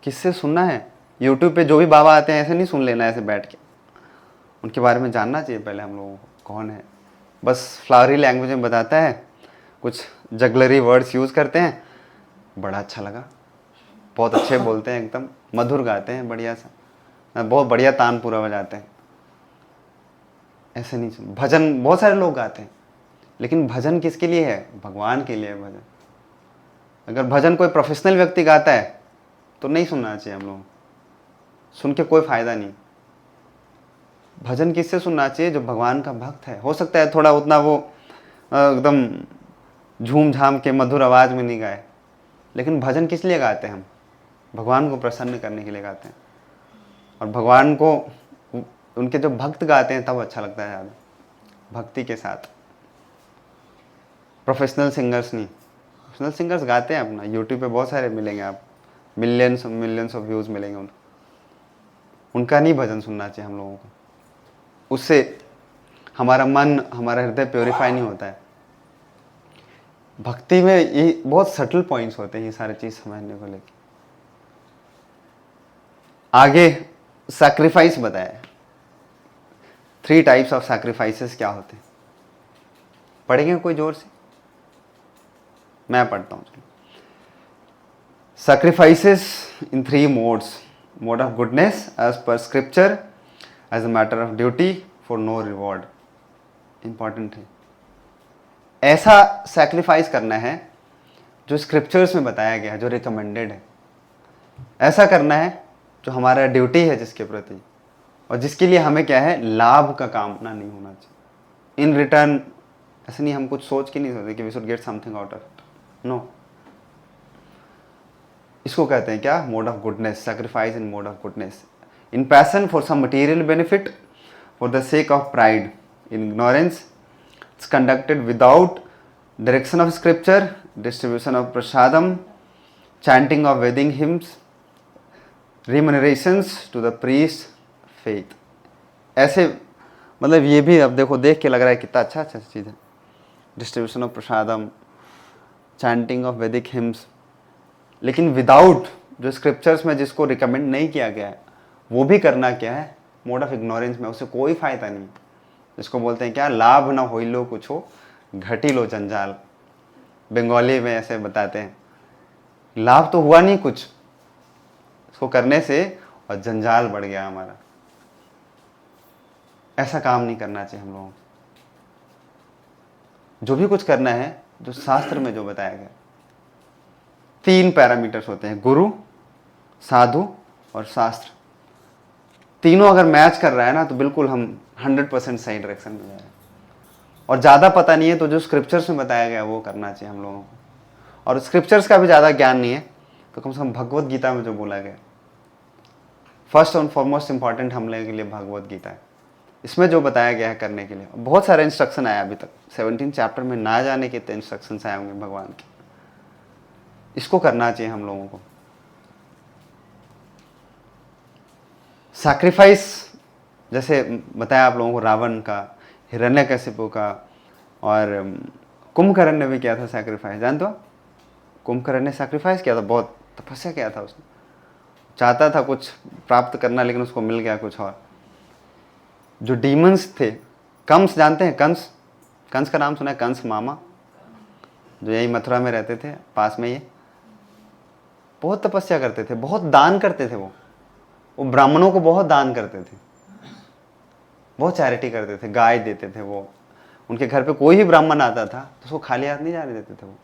किससे सुनना है। यूट्यूब पे जो भी बाबा आते हैं ऐसे नहीं सुन लेना ऐसे बैठ के, उनके बारे में जानना चाहिए पहले हम लोगों को कौन है। बस फ्लावरी लैंग्वेज में बताता है, कुछ जगलरी वर्ड्स यूज़ करते हैं, बड़ा अच्छा लगा, बहुत अच्छे बोलते हैं, एकदम मधुर गाते हैं, बढ़िया सा, बहुत बढ़िया तान पूरा बजाते हैं। ऐसे नहीं सुन। भजन बहुत सारे लोग गाते हैं, लेकिन भजन किसके लिए है, भगवान के लिए है भजन। अगर भजन कोई प्रोफेशनल व्यक्ति गाता है तो नहीं सुनना चाहिए हम लोग, सुन के कोई फायदा नहीं। भजन किससे सुनना चाहिए, जो भगवान का भक्त है। हो सकता है थोड़ा उतना वो एकदम झूम झाम के मधुर आवाज में नहीं गाए, लेकिन भजन किस लिए गाते हैं हम, भगवान को प्रसन्न करने के लिए गाते हैं। और भगवान को उनके जो भक्त गाते हैं तब अच्छा लगता है ज़्यादा, भक्ति के साथ। प्रोफेशनल सिंगर्स नहीं, प्रोफेशनल सिंगर्स गाते हैं अपना, यूट्यूब पे बहुत सारे मिलेंगे, आप मिलियंस ऑफ व्यूज़ मिलेंगे उनका नहीं भजन सुनना चाहिए हम लोगों को। उससे हमारा मन, हमारा हृदय प्योरीफाई नहीं होता है। भक्ति में ये बहुत सटल पॉइंट्स होते हैं, ये सारी चीज़ समझने को लेकर। आगे सैक्रिफाइस बताया, 3 टाइप्स ऑफ सैक्रिफाइसेस क्या होते हैं, पढ़ेंगे कोई जोर से, मैं पढ़ता हूँ। Sacrifices in 3 modes: mode of goodness as per scripture, as a matter of duty, for no reward. Important है, ऐसा सैक्रिफाइस करना है जो स्क्रिप्चर्स में बताया गया है, जो रिकमेंडेड है। ऐसा करना है जो हमारा ड्यूटी है जिसके प्रति, और जिसके लिए हमें क्या है, लाभ का कामना नहीं होना चाहिए। इन रिटर्न ऐसे नहीं, हम कुछ सोच के नहीं सोचते कि we should get something out of it, no. इसको कहते हैं क्या, mode of goodness, sacrifice in mode of goodness, in passion for some material benefit, for the sake of pride, in ignorance, it's conducted without direction of scripture, distribution of prasadam, chanting of Vedic hymns, remunerations to the priest, faith. ऐसे मतलब ये भी अब देखो, देख के लग रहा है कितना अच्छा चीज़ है। Distribution of prasadam, chanting of वैदिक हिम्स, लेकिन विदाउट, जो स्क्रिप्चर्स में जिसको रिकमेंड नहीं किया गया है वो भी करना क्या है, मोड ऑफ इग्नोरेंस में, उससे कोई फायदा नहीं। जिसको बोलते हैं क्या, लाभ ना होई लो कुछ हो, घटी लो जंजाल, बंगाली में ऐसे बताते हैं। लाभ तो हुआ नहीं कुछ इसको करने से, और जंजाल बढ़ गया हमारा। ऐसा काम नहीं करना चाहिए हम लोगों को। जो भी कुछ करना है, जो शास्त्र में जो बताया गया, 3 पैरामीटर्स होते हैं, गुरु, साधु और शास्त्र। तीनों अगर मैच कर रहा है ना, तो बिल्कुल हम 100% सही डायरेक्शन में जा रहे हैं। और ज़्यादा पता नहीं है तो जो स्क्रिप्चर्स में बताया गया वो करना चाहिए हम लोगों को। और स्क्रिप्चर्स का भी ज़्यादा ज्ञान नहीं है तो कम से कम भगवत गीता में जो बोला गया, फर्स्ट और फॉरमोस्ट इंपॉर्टेंट हम लोगों के लिए भगवत गीता है। इसमें जो बताया गया है करने के लिए बहुत सारे इंस्ट्रक्शन आया, अभी तक 17 चैप्टर में ना जाने कितने इंस्ट्रक्शंस आए होंगे भगवान के। इसको करना चाहिए हम लोगों को। सैक्रिफाइस जैसे बताया आप लोगों को, रावण का, हिरण्यकशिपु का, और कुंभकर्ण ने भी किया था सैक्रिफाइस। जानते हो कुंभकर्ण ने सैक्रिफाइस किया था, बहुत तपस्या किया था उसने, चाहता था कुछ प्राप्त करना लेकिन उसको मिल गया कुछ और। जो डीमंस थे, कंस जानते हैं, कंस, कंस का नाम सुना है? कंस मामा जो यही मथुरा में रहते थे पास में, ये बहुत तपस्या करते थे, बहुत दान करते थे। वो ब्राह्मणों को बहुत दान करते थे, बहुत चैरिटी करते थे, गाय देते थे वो। उनके घर पे कोई भी ब्राह्मण आता था तो उसको खाली हाथ नहीं जाने देते थे वो।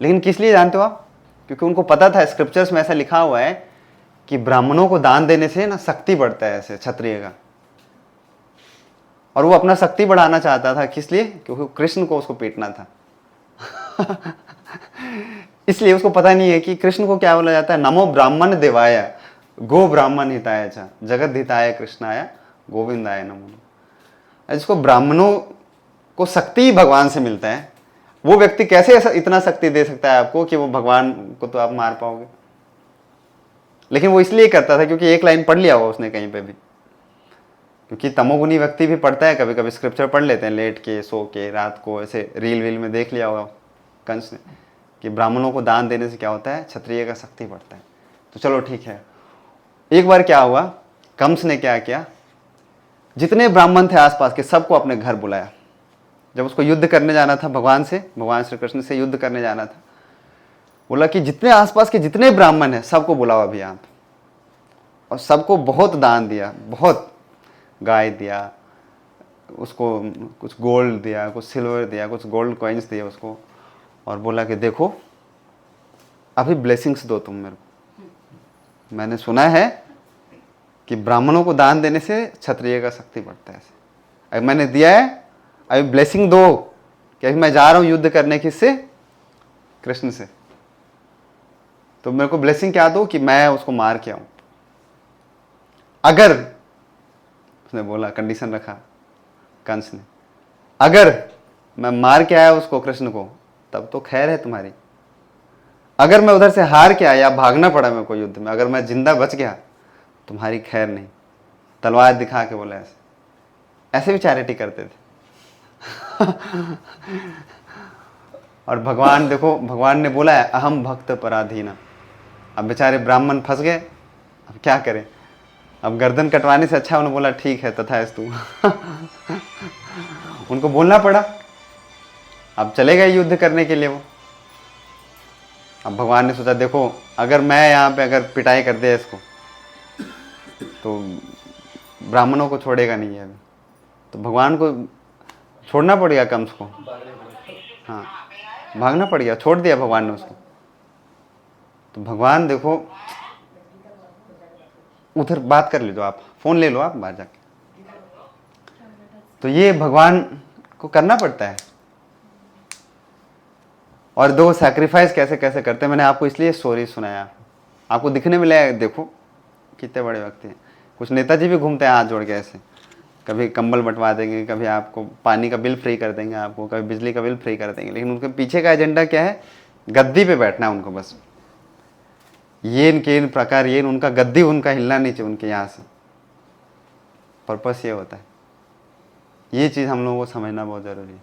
लेकिन किस लिए जानते हो आप? क्योंकि उनको पता था, स्क्रिप्चर्स में ऐसा लिखा हुआ है कि ब्राह्मणों को दान देने से ना शक्ति बढ़ता है ऐसे क्षत्रिय का। और वो अपना शक्ति बढ़ाना चाहता था, किस लिए? क्योंकि कृष्ण को उसको पीटना था। इसलिए उसको पता नहीं है कि कृष्ण को क्या बोला जाता है, नमो ब्राह्मण देवाय गो ब्राह्मण हिताय च जगत हिताय कृष्णाय गोविंदाय नमो। जिसको ब्राह्मणों को शक्ति भगवान से मिलता है, वो व्यक्ति कैसे इतना शक्ति दे सकता है आपको कि वो भगवान को तो आप मार पाओगे। लेकिन वो इसलिए करता था क्योंकि एक लाइन पढ़ लिया हुआ उसने कहीं पे भी। क्योंकि तमोगुनी व्यक्ति भी पढ़ता है, कभी कभी स्क्रिप्चर पढ़ लेते हैं लेट के, सो के, रात को, ऐसे रील वील में देख लिया होगा कंस ने कि ब्राह्मणों को दान देने से क्या होता है, क्षत्रिय का शक्ति बढ़ता है। तो चलो ठीक है। एक बार क्या हुआ, कंस ने क्या किया, जितने ब्राह्मण थे आसपास के सबको अपने घर बुलाया। जब उसको युद्ध करने जाना था भगवान से, भगवान श्री कृष्ण से युद्ध करने जाना था, बोला कि जितने आसपास के जितने ब्राह्मण हैं सबको बुलाओ अभी यहाँ पे। और सबको बहुत दान दिया, बहुत गाय दिया उसको, कुछ गोल्ड दिया, कुछ सिल्वर दिया, कुछ गोल्ड कॉइन्स दिए उसको, और बोला कि देखो अभी ब्लेसिंग्स दो तुम मेरे को। मैंने सुना है कि ब्राह्मणों को दान देने से क्षत्रिय का शक्ति बढ़ता है। अभी मैंने दिया है, अभी ब्लेसिंग दो कि अभी मैं जा रहा हूँ युद्ध करने किससे, कृष्ण से। तो मेरे को ब्लेसिंग क्या दो कि मैं उसको मार के आऊं। अगर, उसने बोला, कंडीशन रखा कंस ने, अगर मैं मार के आया उसको कृष्ण को तब तो खैर है तुम्हारी। अगर मैं उधर से हार के आया, भागना पड़ा मेरे को युद्ध में, अगर मैं जिंदा बच गया तुम्हारी खैर नहीं। तलवार दिखा के बोला ऐसे। ऐसे भी चैरिटी करते थे। और भगवान देखो, भगवान ने बोला है अहम भक्त पराधीना। अब बेचारे ब्राह्मण फंस गए, अब क्या करें। अब गर्दन कटवाने से अच्छा उन्होंने बोला ठीक है तथास्तु। उनको बोलना पड़ा। अब चले गए युद्ध करने के लिए वो। अब भगवान ने सोचा देखो अगर मैं यहाँ पे अगर पिटाई कर दिया इसको तो ब्राह्मणों को छोड़ेगा नहीं है अभी, तो भगवान को छोड़ना पड़ेगा कंस को। हाँ, भागना पड़ गया, छोड़ दिया भगवान ने उसको। तो भगवान देखो, उधर बात कर लो आप, फोन ले लो आप बाहर जाके। तो ये भगवान को करना पड़ता है। और दो सैक्रिफाइस कैसे कैसे करते हैं, मैंने आपको इसलिए स्टोरी सुनाया, आपको दिखने मिला। देखो कितने बड़े व्यक्ति हैं। कुछ नेताजी भी घूमते हैं हाथ जोड़ के ऐसे, कभी कंबल बंटवा देंगे, कभी आपको पानी का बिल फ्री कर देंगे आपको, कभी बिजली का बिल फ्री कर देंगे। लेकिन उनके पीछे का एजेंडा क्या है, गद्दी पे बैठना है उनको बस। ये इनके इन प्रकार, ये उनका गद्दी उनका हिलना नहीं चाहिए उनके यहाँ से। पर्पस ये होता है। ये चीज़ हम लोगों को समझना बहुत ज़रूरी है।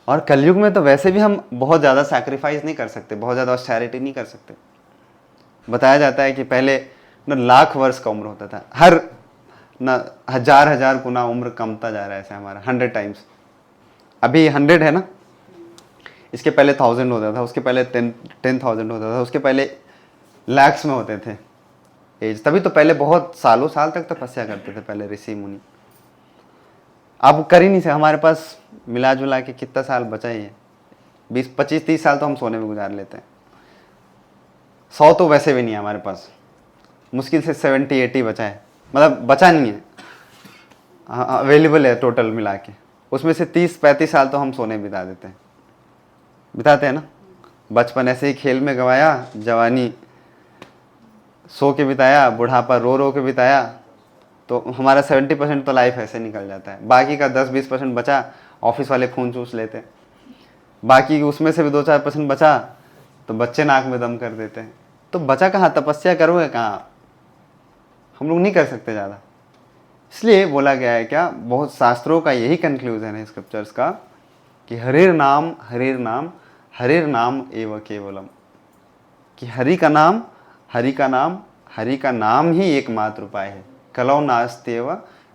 और कलयुग में तो वैसे भी हम बहुत ज़्यादा सैक्रिफाइस नहीं कर सकते, बहुत ज़्यादा ऑस्टेरिटी नहीं कर सकते। बताया जाता है कि पहले न लाख वर्ष का उम्र होता था, हर न हजार गुना उम्र कमता जा रहा है ऐसे हमारा 100 टाइम्स। अभी 100 है ना, इसके पहले 1000 होता था, उसके पहले 10,000 होता था, उसके पहले लैक्स में होते थे एज। तभी तो पहले बहुत सालों साल तक तपस्या करते थे पहले ऋषि मुनि। अब कर ही नहीं सकते। हमारे पास मिला जुला के कितना साल बचा ही है, 20, 25, 30 साल तो हम सोने में गुजार लेते हैं। 100 तो वैसे भी नहीं है हमारे पास, मुश्किल से 70, 80 बचा है। मतलब बचा नहीं है, अवेलेबल है टोटल मिला के। उसमें से 30-35 साल तो हम सोने में बिताते हैं ना। बचपन ऐसे ही खेल में गवाया, जवानी सो के बिताया, बुढ़ापा रो रो के बिताया, तो हमारा 70% तो लाइफ ऐसे निकल जाता है। बाकी का 10-20% बचा, ऑफिस वाले खून चूस लेते हैं। बाकी उसमें से भी 2-4% बचा तो बच्चे नाक में दम कर देते हैं। तो बचा कहाँ, तपस्या करोगे कहाँ, हम लोग नहीं कर सकते ज़्यादा। इसलिए बोला गया है क्या, बहुत शास्त्रों का यही कंक्लूजन है स्क्रिप्चर्स का, कि हरिर नाम हरिर नाम हरिर नाम एव केवलम, कि हरि का नाम हरि का नाम हरि का नाम ही एकमात्र उपाय है। कलौ नास्त्येव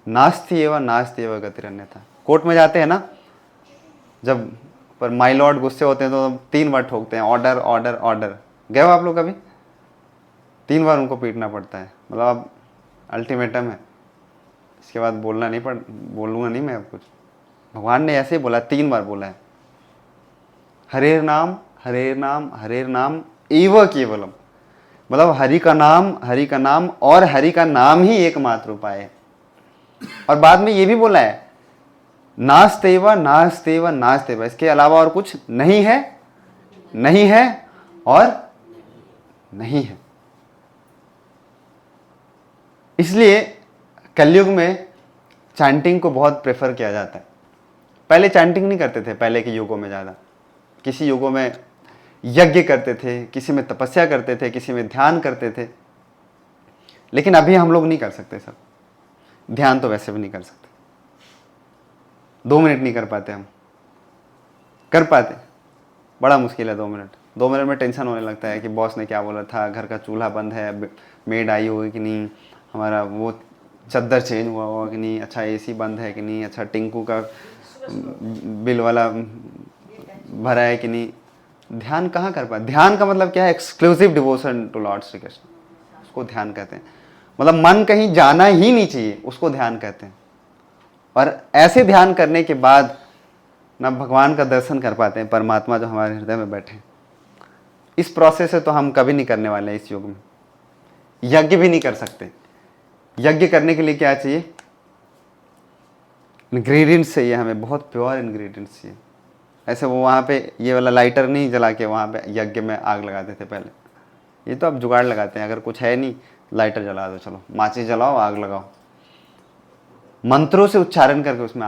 नास्त्येव नास्त्येव गतिरन्यथा। कोर्ट में जाते हैं ना, जब पर माय लॉर्ड गुस्से होते हैं तो 3 बार ठोकते हैं, ऑर्डर ऑर्डर ऑर्डर। गए हो आप लोग कभी? 3 बार उनको पीटना पड़ता है, मतलब अब अल्टीमेटम है, इसके बाद बोलूँगा नहीं मैं अब कुछ। भगवान ने ऐसे ही बोला, 3 बार बोला है, हरेर नाम हरेर नाम हरेर नाम एव केवलम, मतलब हरि का नाम और हरि का नाम ही एकमात्र उपाय है। और बाद में ये भी बोला है, नास्तेव नास्तेव नास्तेव, इसके अलावा और कुछ नहीं है, नहीं है और नहीं है। इसलिए कलयुग में चैंटिंग को बहुत प्रेफर किया जाता है। पहले चैंटिंग नहीं करते थे, पहले के युगों में ज़्यादा। किसी युगों में यज्ञ करते थे, किसी में तपस्या करते थे, किसी में ध्यान करते थे। लेकिन अभी हम लोग नहीं कर सकते सब। ध्यान तो वैसे भी नहीं कर सकते, 2 मिनट नहीं कर पाते हम। कर पाते, बड़ा मुश्किल है 2 मिनट। 2 मिनट में टेंशन होने लगता है कि बॉस ने क्या बोला था, घर का चूल्हा बंद है, मेड आई होगी कि नहीं, हमारा वो चद्दर चेंज हुआ होगा कि नहीं, अच्छा एसी बंद है कि नहीं, अच्छा टिंकू का बिल वाला भरा है कि नहीं। ध्यान कहाँ कर पाए? ध्यान का मतलब क्या है? Exclusive devotion to Lord Shri Krishna, उसको ध्यान कहते हैं। मतलब मन कहीं जाना ही नहीं चाहिए, उसको ध्यान कहते हैं। और ऐसे ध्यान करने के बाद ना भगवान का दर्शन कर पाते हैं, परमात्मा जो हमारे हृदय में बैठे। इस प्रोसेस से तो हम कभी नहीं करने वाले हैं इस युग में। यज्ञ भी नहीं कर सकते। यज्ञ करने के लिए क्या चाहिए? इंग्रेडिएंट्स चाहिए हमें, बहुत प्योर इंग्रेडिएंट्स चाहिए। ऐसे वो वहाँ पे ये वाला लाइटर नहीं जला के वहाँ पे यज्ञ में आग लगाते थे पहले। ये तो अब जुगाड़ लगाते हैं, अगर कुछ है नहीं लाइटर जला दो, चलो माचिस जलाओ, आग लगाओ। मंत्रों से उच्चारण करके उसमें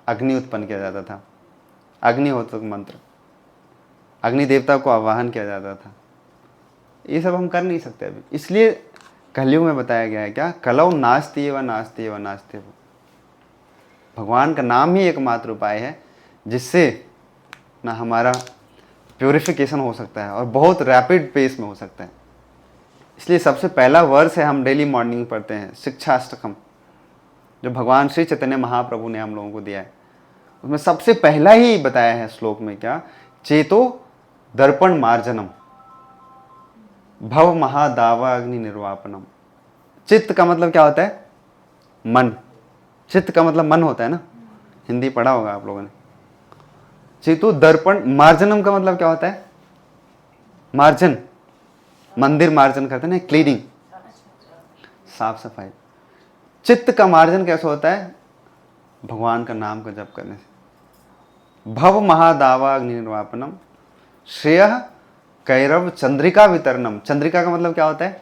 अग्नि उत्पन्न किया जाता था। अग्निहोत्र मंत्र, अग्नि देवता को आवाहन किया जाता था। ये सब हम कर नहीं सकते अभी। इसलिए कलयुग में बताया गया है क्या, कलौ नास्ति व नास्ति व नास्ति व। भगवान का नाम ही एकमात्र उपाय है जिससे ना हमारा प्योरिफिकेशन हो सकता है और बहुत रैपिड पेस में हो सकता है। इसलिए सबसे पहला वर्ष है, हम डेली मॉर्निंग पढ़ते हैं शिक्षाष्टकम, जो भगवान श्री चैतन्य महाप्रभु ने हम लोगों को दिया है। उसमें सबसे पहला ही बताया है श्लोक में क्या, चेतो दर्पण मार्जनम भव महादावा अग्नि निर्वापनम। चित्त का मतलब क्या होता है? मन। चित्त का मतलब मन होता है ना, हिंदी पढ़ा होगा आप लोगों ने। चेतो दर्पण मार्जनम का मतलब क्या होता है? मार्जन, मंदिर मार्जन करते हैं ना, क्लीनिंग, साफ सफाई। चित्त का मार्जन कैसे होता है? भगवान का नाम का जप करने से। भव महादावा अग्नि निर्वापनम श्रेय कैरव चंद्रिका वितरणम। चंद्रिका का मतलब क्या होता है?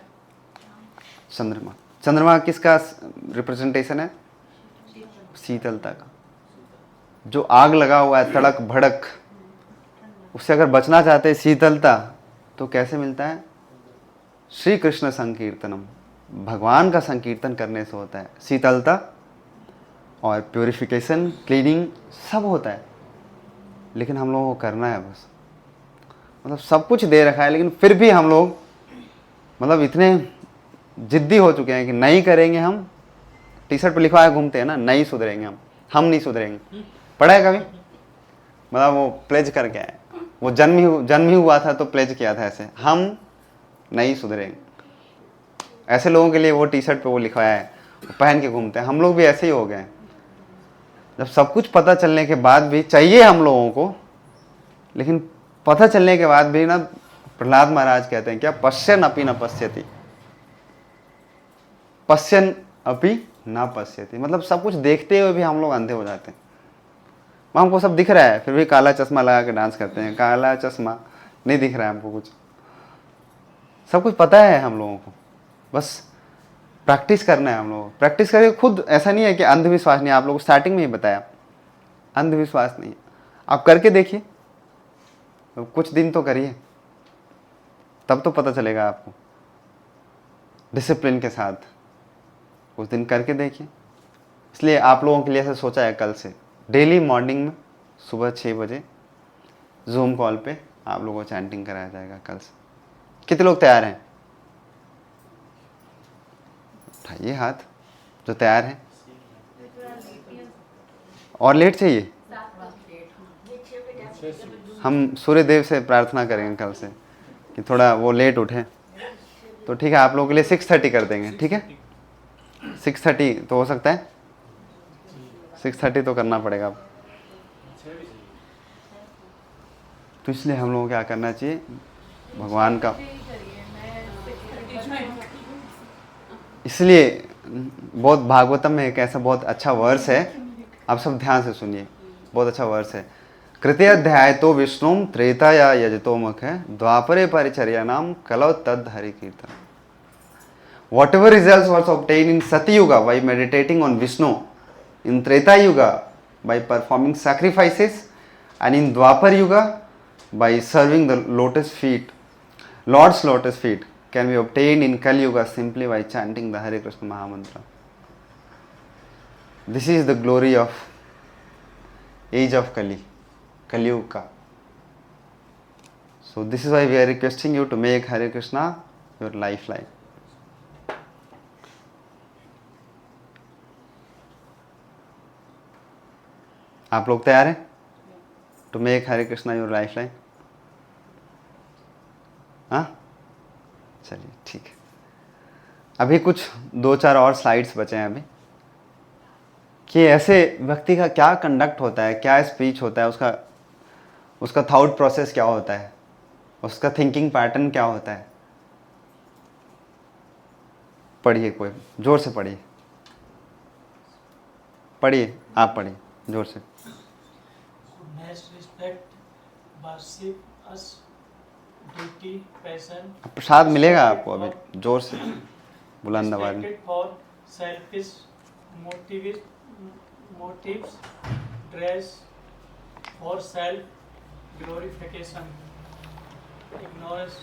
चंद्रमा। चंद्रमा किसका रिप्रेजेंटेशन है? शीतलता का। जो आग लगा हुआ है तड़क भड़क, उससे अगर बचना चाहते हैं शीतलता, तो कैसे मिलता है? श्री कृष्ण संकीर्तनम, भगवान का संकीर्तन करने से होता है शीतलता और प्योरिफिकेशन, क्लीनिंग सब होता है। लेकिन हम लोगों को करना है बस। मतलब सब कुछ दे रखा है, लेकिन फिर भी हम लोग मतलब इतने जिद्दी हो चुके हैं कि नहीं करेंगे हम। टी शर्ट पर लिखा है घूमते हैं ना, नहीं सुधरेंगे हम नहीं सुधरेंगे। पढ़ा है कभी? मतलब वो प्लेज करके आए, वो जन्म ही हुआ था तो प्लेज किया था ऐसे, हम नहीं सुधरेंगे। ऐसे लोगों के लिए वो टी शर्ट पे वो लिखा है, वो पहन के घूमते हैं। हम लोग भी ऐसे ही हो गए। जब सब कुछ पता चलने के बाद भी चाहिए हम लोगों को, लेकिन पता चलने के बाद भी ना, प्रहलाद महाराज कहते हैं क्या, पश्यन अपि न पश्यति, पश्यन अपि न पश्यति। मतलब सब कुछ देखते हुए भी हम लोग अंधे हो जाते हैं। वहाँ हमको सब दिख रहा है, फिर भी काला चश्मा लगा के डांस करते हैं। काला चश्मा, नहीं दिख रहा है हमको कुछ, सब कुछ पता है हम लोगों को, बस प्रैक्टिस करना है हम लोगों को। प्रैक्टिस करिए खुद। ऐसा नहीं है कि अंधविश्वास नहीं है, आप लोगों को स्टार्टिंग में ही बताया, अंधविश्वास नहीं है। आप करके देखिए, तो कुछ दिन तो करिए, तब तो पता चलेगा आपको। डिसिप्लिन के साथ कुछ दिन करके देखिए। इसलिए आप लोगों के लिए ऐसा सोचा है, कल से डेली मॉर्निंग में सुबह 6 बजे जूम कॉल पे आप लोगों को चैंटिंग कराया जाएगा कल से। कितने लोग तैयार हैं? उठाइए हाथ जो तैयार हैं। और लेट चाहिए? हम सूर्य देव से प्रार्थना करेंगे कल से कि थोड़ा वो लेट उठे, तो ठीक है, आप लोगों के लिए 6:30 कर देंगे, ठीक है? 6:30 तो हो सकता है, 6:30 तो करना पड़ेगा अब। तो इसलिए हम लोगों को क्या करना चाहिए, भगवान का, इसलिए बहुत भागवतम में एक ऐसा बहुत अच्छा वर्स है, आप सब ध्यान से सुनिए, बहुत अच्छा वर्स है। कृतयाध्याय तो विष्णु त्रेताया यजतो मुख है, द्वापरे परिचर्या नाम कलौ तद हरि कीर्तन। Whatever results was obtained in Satyuga by meditating on Vishnu, in Treta Yuga by performing sacrifices, and in Dwapar Yuga by serving the lotus feet, Lord's lotus feet, can be obtained in Kali Yuga simply by chanting the Hare Krishna Mahamantra. This is the glory of age of Kali, Kali Yuga. So this is why we are requesting you to make Hare Krishna your lifeline. आप लोग तैयार हैं to make Hare Krishna your lifeline? हाँ, चलिए ठीक है। अभी कुछ 2-4 और स्लाइड्स बचे हैं अभी, कि ऐसे व्यक्ति का क्या कंडक्ट होता है, क्या स्पीच होता है, उसका थॉट प्रोसेस क्या होता है, उसका थिंकिंग पैटर्न क्या होता है। पढ़िए, कोई जोर से पढ़िए, पढ़िए, आप पढ़िए जोर से। Respect, worship us, duty, passion. प्रसाद मिलेगा आपको अभी, जोर से बुलंद आवाज में। Respected for selfish motives, dress for self glorification, ignorance,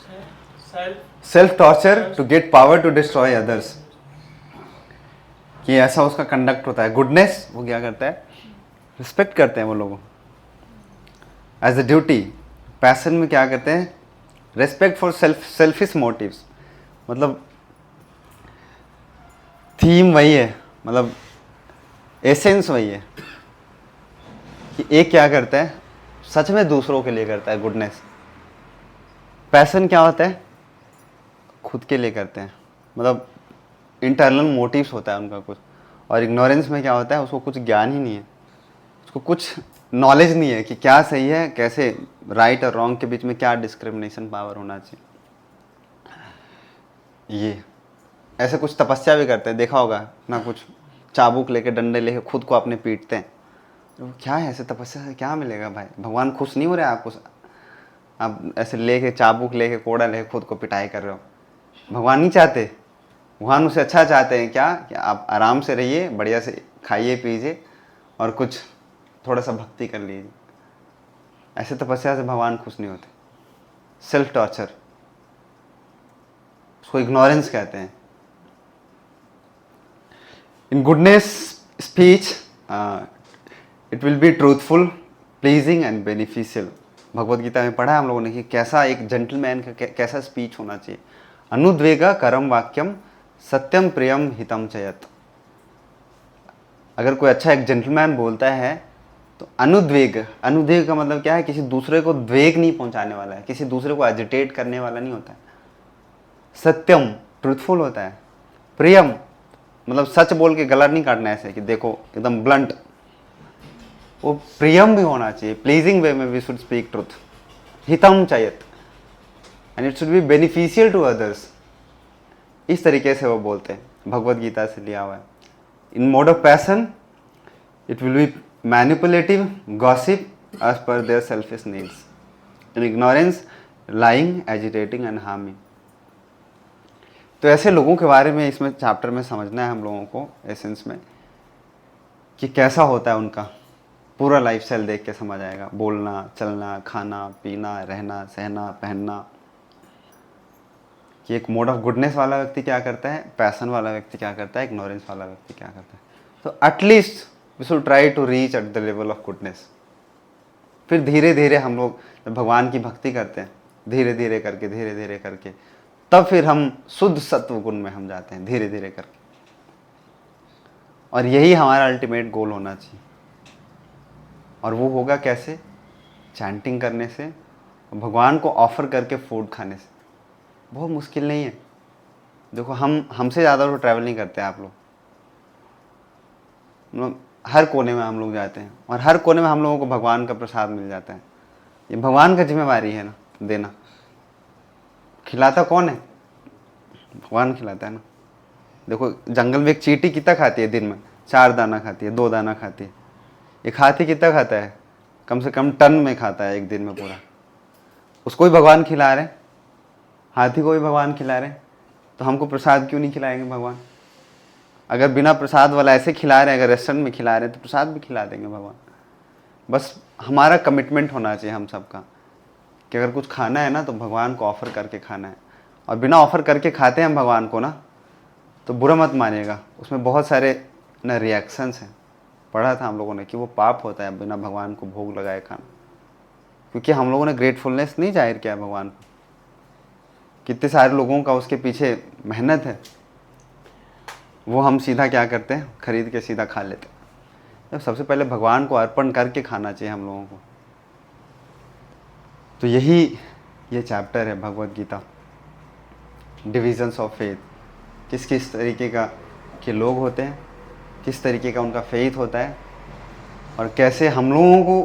self torture to get power to destroy others. कि ऐसा उसका कंडक्ट होता है। गुडनेस, वो क्या करता है, रिस्पेक्ट करते हैं वो लोगों एज अ ड्यूटी। पैशन में क्या करते हैं, रेस्पेक्ट फॉर सेल्फिश मोटिव्स, मतलब थीम वही है, मतलब एसेंस वही है कि एक क्या करता है, सच में दूसरों के लिए करता है गुडनेस। पैशन क्या होता है, खुद के लिए करते हैं, मतलब इंटरनल मोटिव्स होता है उनका कुछ। और इग्नोरेंस में क्या होता है, उसको कुछ ज्ञान ही नहीं है, उसको कुछ नॉलेज नहीं है कि क्या सही है, कैसे राइट और रॉन्ग के बीच में क्या डिस्क्रिमिनेशन पावर होना चाहिए। ये ऐसे कुछ तपस्या भी करते हैं, देखा होगा ना, कुछ चाबुक लेके डंडे लेके खुद को अपने पीटते हैं। तो क्या है, ऐसे तपस्या से क्या मिलेगा भाई? भगवान खुश नहीं हो रहे आपको, आप ऐसे लेके चाबुक लेके कोड़ा लेके खुद को पिटाई कर रहे हो। भगवान नहीं चाहते, भगवान उससे अच्छा चाहते हैं क्या, कि आप आराम से रहिए, बढ़िया से खाइए पीजिए और कुछ थोड़ा सा भक्ति कर लीजिए। ऐसे तपस्या से भगवान खुश नहीं होते। सेल्फ टॉर्चर, उसको इग्नोरेंस कहते हैं। In goodness speech it will be truthful, pleasing and beneficial. Bhagavad Gita में पढ़ा है हम लोगों ने कि कैसा एक जेंटलमैन का कैसा स्पीच होना चाहिए। अनुद्वेगा करम वाक्यम सत्यम प्रियम हितम चयत। अगर कोई अच्छा एक जेंटलमैन बोलता है तो अनुद्वेग, अनुद्वेग का मतलब क्या है, किसी दूसरे को द्वेग नहीं पहुंचाने वाला है, किसी दूसरे को एजिटेट करने वाला नहीं होता है। सत्यम, ट्रूथफुल होता है। प्रियम मतलब सच बोल के गला नहीं काटना ऐसे कि देखो एकदम ब्लंट, वो प्रियम भी होना चाहिए। प्लीजिंग वे में वी शुड स्पीक ट्रुथ। हितम चयत and it should be beneficial to others. इस तरीके से वो बोलते हैं, भगवद गीता से लिया हुआ है। In mode of passion it will be manipulative, gossip as per their selfish needs, in ignorance, lying, agitating and harming. तो ऐसे लोगों के बारे में इसमें चैप्टर में समझना है हम लोगों को एसेंस में, कि कैसा होता है उनका पूरा लाइफस्टाइल देख के समझ आएगा। बोलना, चलना, खाना, पीना, रहना, सहना, पहनना, कि एक मोड ऑफ गुडनेस वाला व्यक्ति क्या करता है, पैशन वाला व्यक्ति क्या करता है, इग्नोरेंस वाला व्यक्ति क्या करता है। तो at least we should try to reach at the level of goodness. फिर धीरे धीरे हम लोग जब भगवान की भक्ति करते हैं, धीरे धीरे करके तब फिर हम शुद्ध सत्व गुण में हम जाते हैं, धीरे धीरे करके। और यही हमारा अल्टीमेट गोल होना चाहिए। और वो होगा कैसे? चैंटिंग करने से, भगवान को ऑफर करके फूड खाने से। बहुत मुश्किल नहीं है। देखो, हमसे ज़्यादा तो ट्रैवल नहीं करते आप लोग हर कोने में हम लोग जाते हैं, और हर कोने में हम लोगों को भगवान का प्रसाद मिल जाता है। ये भगवान का जिम्मेवारी है ना देना। खिलाता कौन है? भगवान खिलाता है ना। देखो, जंगल में एक चींटी कितना खाती है दिन में? 4 दाना खाती है, 2 दाना खाती है। एक हाथी कितना खाता है? कम से कम टन में खाता है एक दिन में पूरा। उसको भी भगवान खिला रहे हैं, हाथी को भी भगवान खिला रहे हैं, तो हमको प्रसाद क्यों नहीं खिलाएंगे भगवान? अगर बिना प्रसाद वाला ऐसे खिला रहे हैं, अगर रेस्टोरेंट में खिला रहे हैं, तो प्रसाद भी खिला देंगे भगवान। बस हमारा कमिटमेंट होना चाहिए हम सबका, कि अगर कुछ खाना है ना तो भगवान को ऑफ़र करके खाना है। और बिना ऑफ़र करके खाते हैं हम भगवान को ना, तो बुरा मत मानिएगा, उसमें बहुत सारे ना रिएक्शंस हैं। पढ़ा था हम लोगों ने कि वो पाप होता है बिना भगवान को भोग लगाए खाना, क्योंकि हम लोगों ने ग्रेटफुलनेस नहीं जाहिर किया भगवान को। कितने सारे लोगों का उसके पीछे मेहनत है, वो हम सीधा क्या करते हैं, खरीद के सीधा खा लेते हैं। तो सबसे पहले भगवान को अर्पण करके खाना चाहिए हम लोगों को। तो यही ये चैप्टर है Bhagavad Gita, divisions of faith. किस किस तरीके के लोग होते हैं, किस तरीके का उनका फेथ होता है, और कैसे हम लोगों को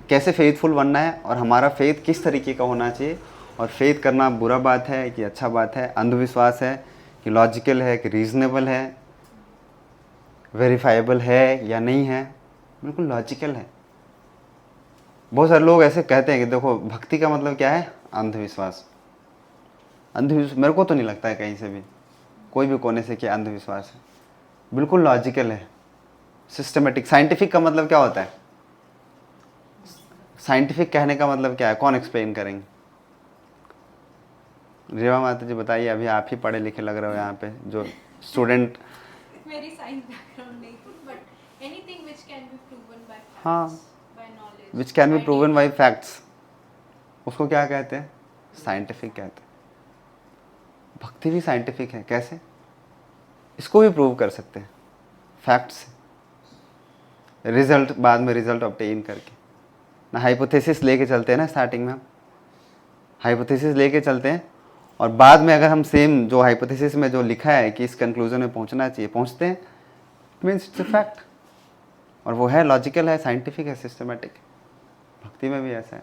कैसे फेथफुल बनना है, और हमारा फेथ किस तरीके का होना चाहिए। और फेथ करना बुरा बात है कि अच्छा बात है, अंधविश्वास है कि लॉजिकल है कि रीजनेबल है, वेरीफाइबल है या नहीं है। बिल्कुल लॉजिकल है। बहुत सारे लोग ऐसे कहते हैं कि देखो, भक्ति का मतलब क्या है? अंधविश्वास। अंधविश्वास मेरे को तो नहीं लगता है कहीं से भी, कोई भी कोने से, कि अंधविश्वास है। बिल्कुल लॉजिकल है, सिस्टमेटिक। साइंटिफिक का मतलब क्या होता है? साइंटिफिक कहने का मतलब क्या है? कौन एक्सप्लेन करेंगे? रेवा माता जी बताइए। अभी आप ही पढ़े लिखे लग रहे हो यहाँ पे, जो स्टूडेंट। मेरी साइंस बैकग्राउंड नहीं थी, but anything which can be proven by हाँ, by knowledge, which can be proven by facts, उसको क्या कहते हैं? साइंटिफिक कहते हैं। भक्ति भी साइंटिफिक है। कैसे? इसको भी प्रूव कर सकते हैं फैक्ट से, रिजल्ट बाद में रिजल्ट ऑब्टेन करके ना। हाइपोथेसिस लेके चलते हैं ना, स्टार्टिंग में हम हाइपोथेसिस लेके चलते हैं, और बाद में अगर हम सेम जो हाइपोथेसिस में जो लिखा है कि इस कंक्लूजन में पहुंचना चाहिए, पहुंचते हैं, मीन्स इट्स अ फैक्ट। और वो है लॉजिकल है, साइंटिफिक है, सिस्टमेटिक। भक्ति में भी ऐसा है।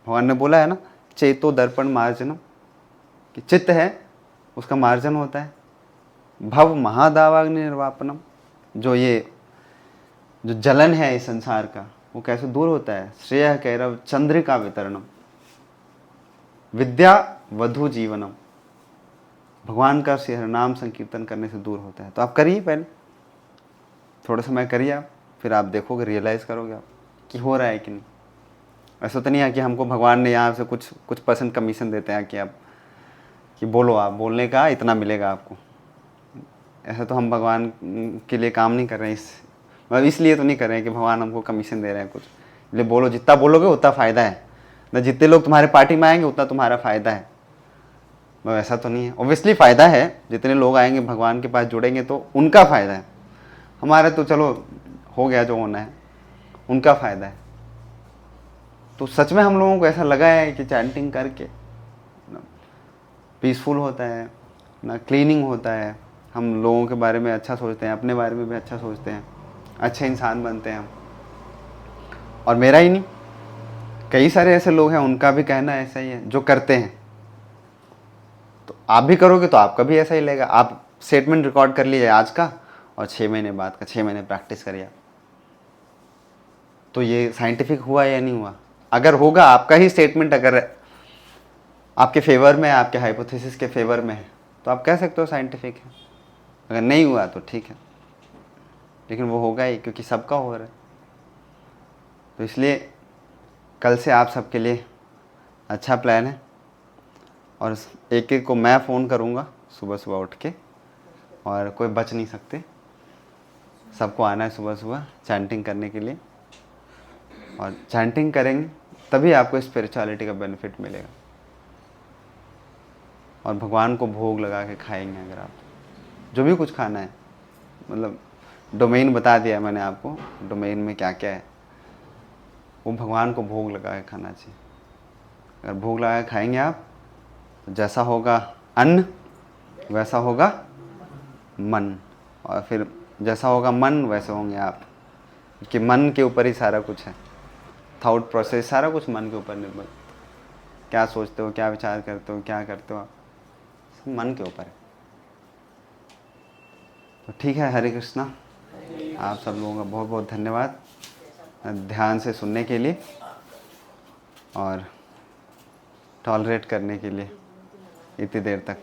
भगवान ने बोला है ना, चेतो दर्पण मार्जनम, कि चित्त है उसका मार्जन होता है। भव महादावाग्नि निर्वापनम, जो जलन है इस संसार का, वो कैसे दूर होता है। श्रेय कैरव चंद्रिका वितरणम, विद्या वधु जीवनम, भगवान का श्री नाम संकीर्तन करने से दूर होता है। तो आप करिए, पहले थोड़ा समय करिए आप, फिर आप देखोगे, रियलाइज़ करोगे आप कि हो रहा है कि नहीं। ऐसा तो नहीं है कि हमको भगवान ने यहाँ से कुछ परसेंट कमीशन देते हैं कि आप कि बोलो, आप बोलने का इतना मिलेगा आपको। ऐसा तो हम भगवान के लिए काम नहीं कर रहे हैं। मतलब इसलिए तो नहीं कर रहे हैं कि भगवान हमको कमीशन दे रहे हैं कुछ, इसलिए बोलो, जितना बोलोगे उतना फ़ायदा है ना, जितने लोग तुम्हारे पार्टी में आएंगे उतना तुम्हारा फ़ायदा है। मतलब ऐसा तो नहीं है। ऑब्वियसली फ़ायदा है, जितने लोग आएंगे भगवान के पास जुड़ेंगे तो उनका फ़ायदा है। हमारा तो चलो हो गया जो होना है, उनका फ़ायदा है। तो सच में हम लोगों को ऐसा लगा है कि चैंटिंग करके पीसफुल होता है ना, क्लीनिंग होता है, हम लोगों के बारे में अच्छा सोचते हैं, अपने बारे में भी अच्छा सोचते हैं, अच्छे इंसान बनते हैं हम। और मेरा ही नहीं, कई सारे ऐसे लोग हैं उनका भी कहना ऐसा ही है जो करते हैं। तो आप भी करोगे तो आपका भी ऐसा ही लगेगा। आप स्टेटमेंट रिकॉर्ड कर लीजिए आज का, और 6 महीने बाद का, 6 महीने प्रैक्टिस करिए आप। तो ये साइंटिफिक हुआ या नहीं हुआ? अगर होगा, आपका ही स्टेटमेंट अगर आपके फेवर में है, आपके हाइपोथेसिस के फेवर में है, तो आप कह सकते हो साइंटिफिक है। अगर नहीं हुआ तो ठीक है, लेकिन वो होगा ही, क्योंकि सबका हो रहा है। तो इसलिए कल से आप सबके लिए अच्छा प्लान है, और एक एक को मैं फ़ोन करूँगा सुबह सुबह उठ के, और कोई बच नहीं सकते, सबको आना है सुबह सुबह चैंटिंग करने के लिए। और चैंटिंग करेंगे तभी आपको स्पिरिचुअलिटी का बेनिफिट मिलेगा। और भगवान को भोग लगा के खाएंगे अगर आप, जो भी कुछ खाना है, मतलब डोमेन बता दिया मैंने आपको, डोमेन में क्या क्या है, वो भगवान को भोग लगा के खाना चाहिए। अगर भोग लगा के खाएंगे आप, तो जैसा होगा अन्न वैसा होगा मन, और फिर जैसा होगा मन वैसे होंगे आप, क्योंकि मन के ऊपर ही सारा कुछ है। थॉट प्रोसेस सारा कुछ मन के ऊपर निर्भर, क्या सोचते हो, क्या विचार करते हो, क्या करते हो आप, सब मन के ऊपर है। तो ठीक है, हरे कृष्णा। आप सब लोगों का बहुत बहुत धन्यवाद ध्यान से सुनने के लिए और टॉलरेट करने के लिए इतनी देर तक।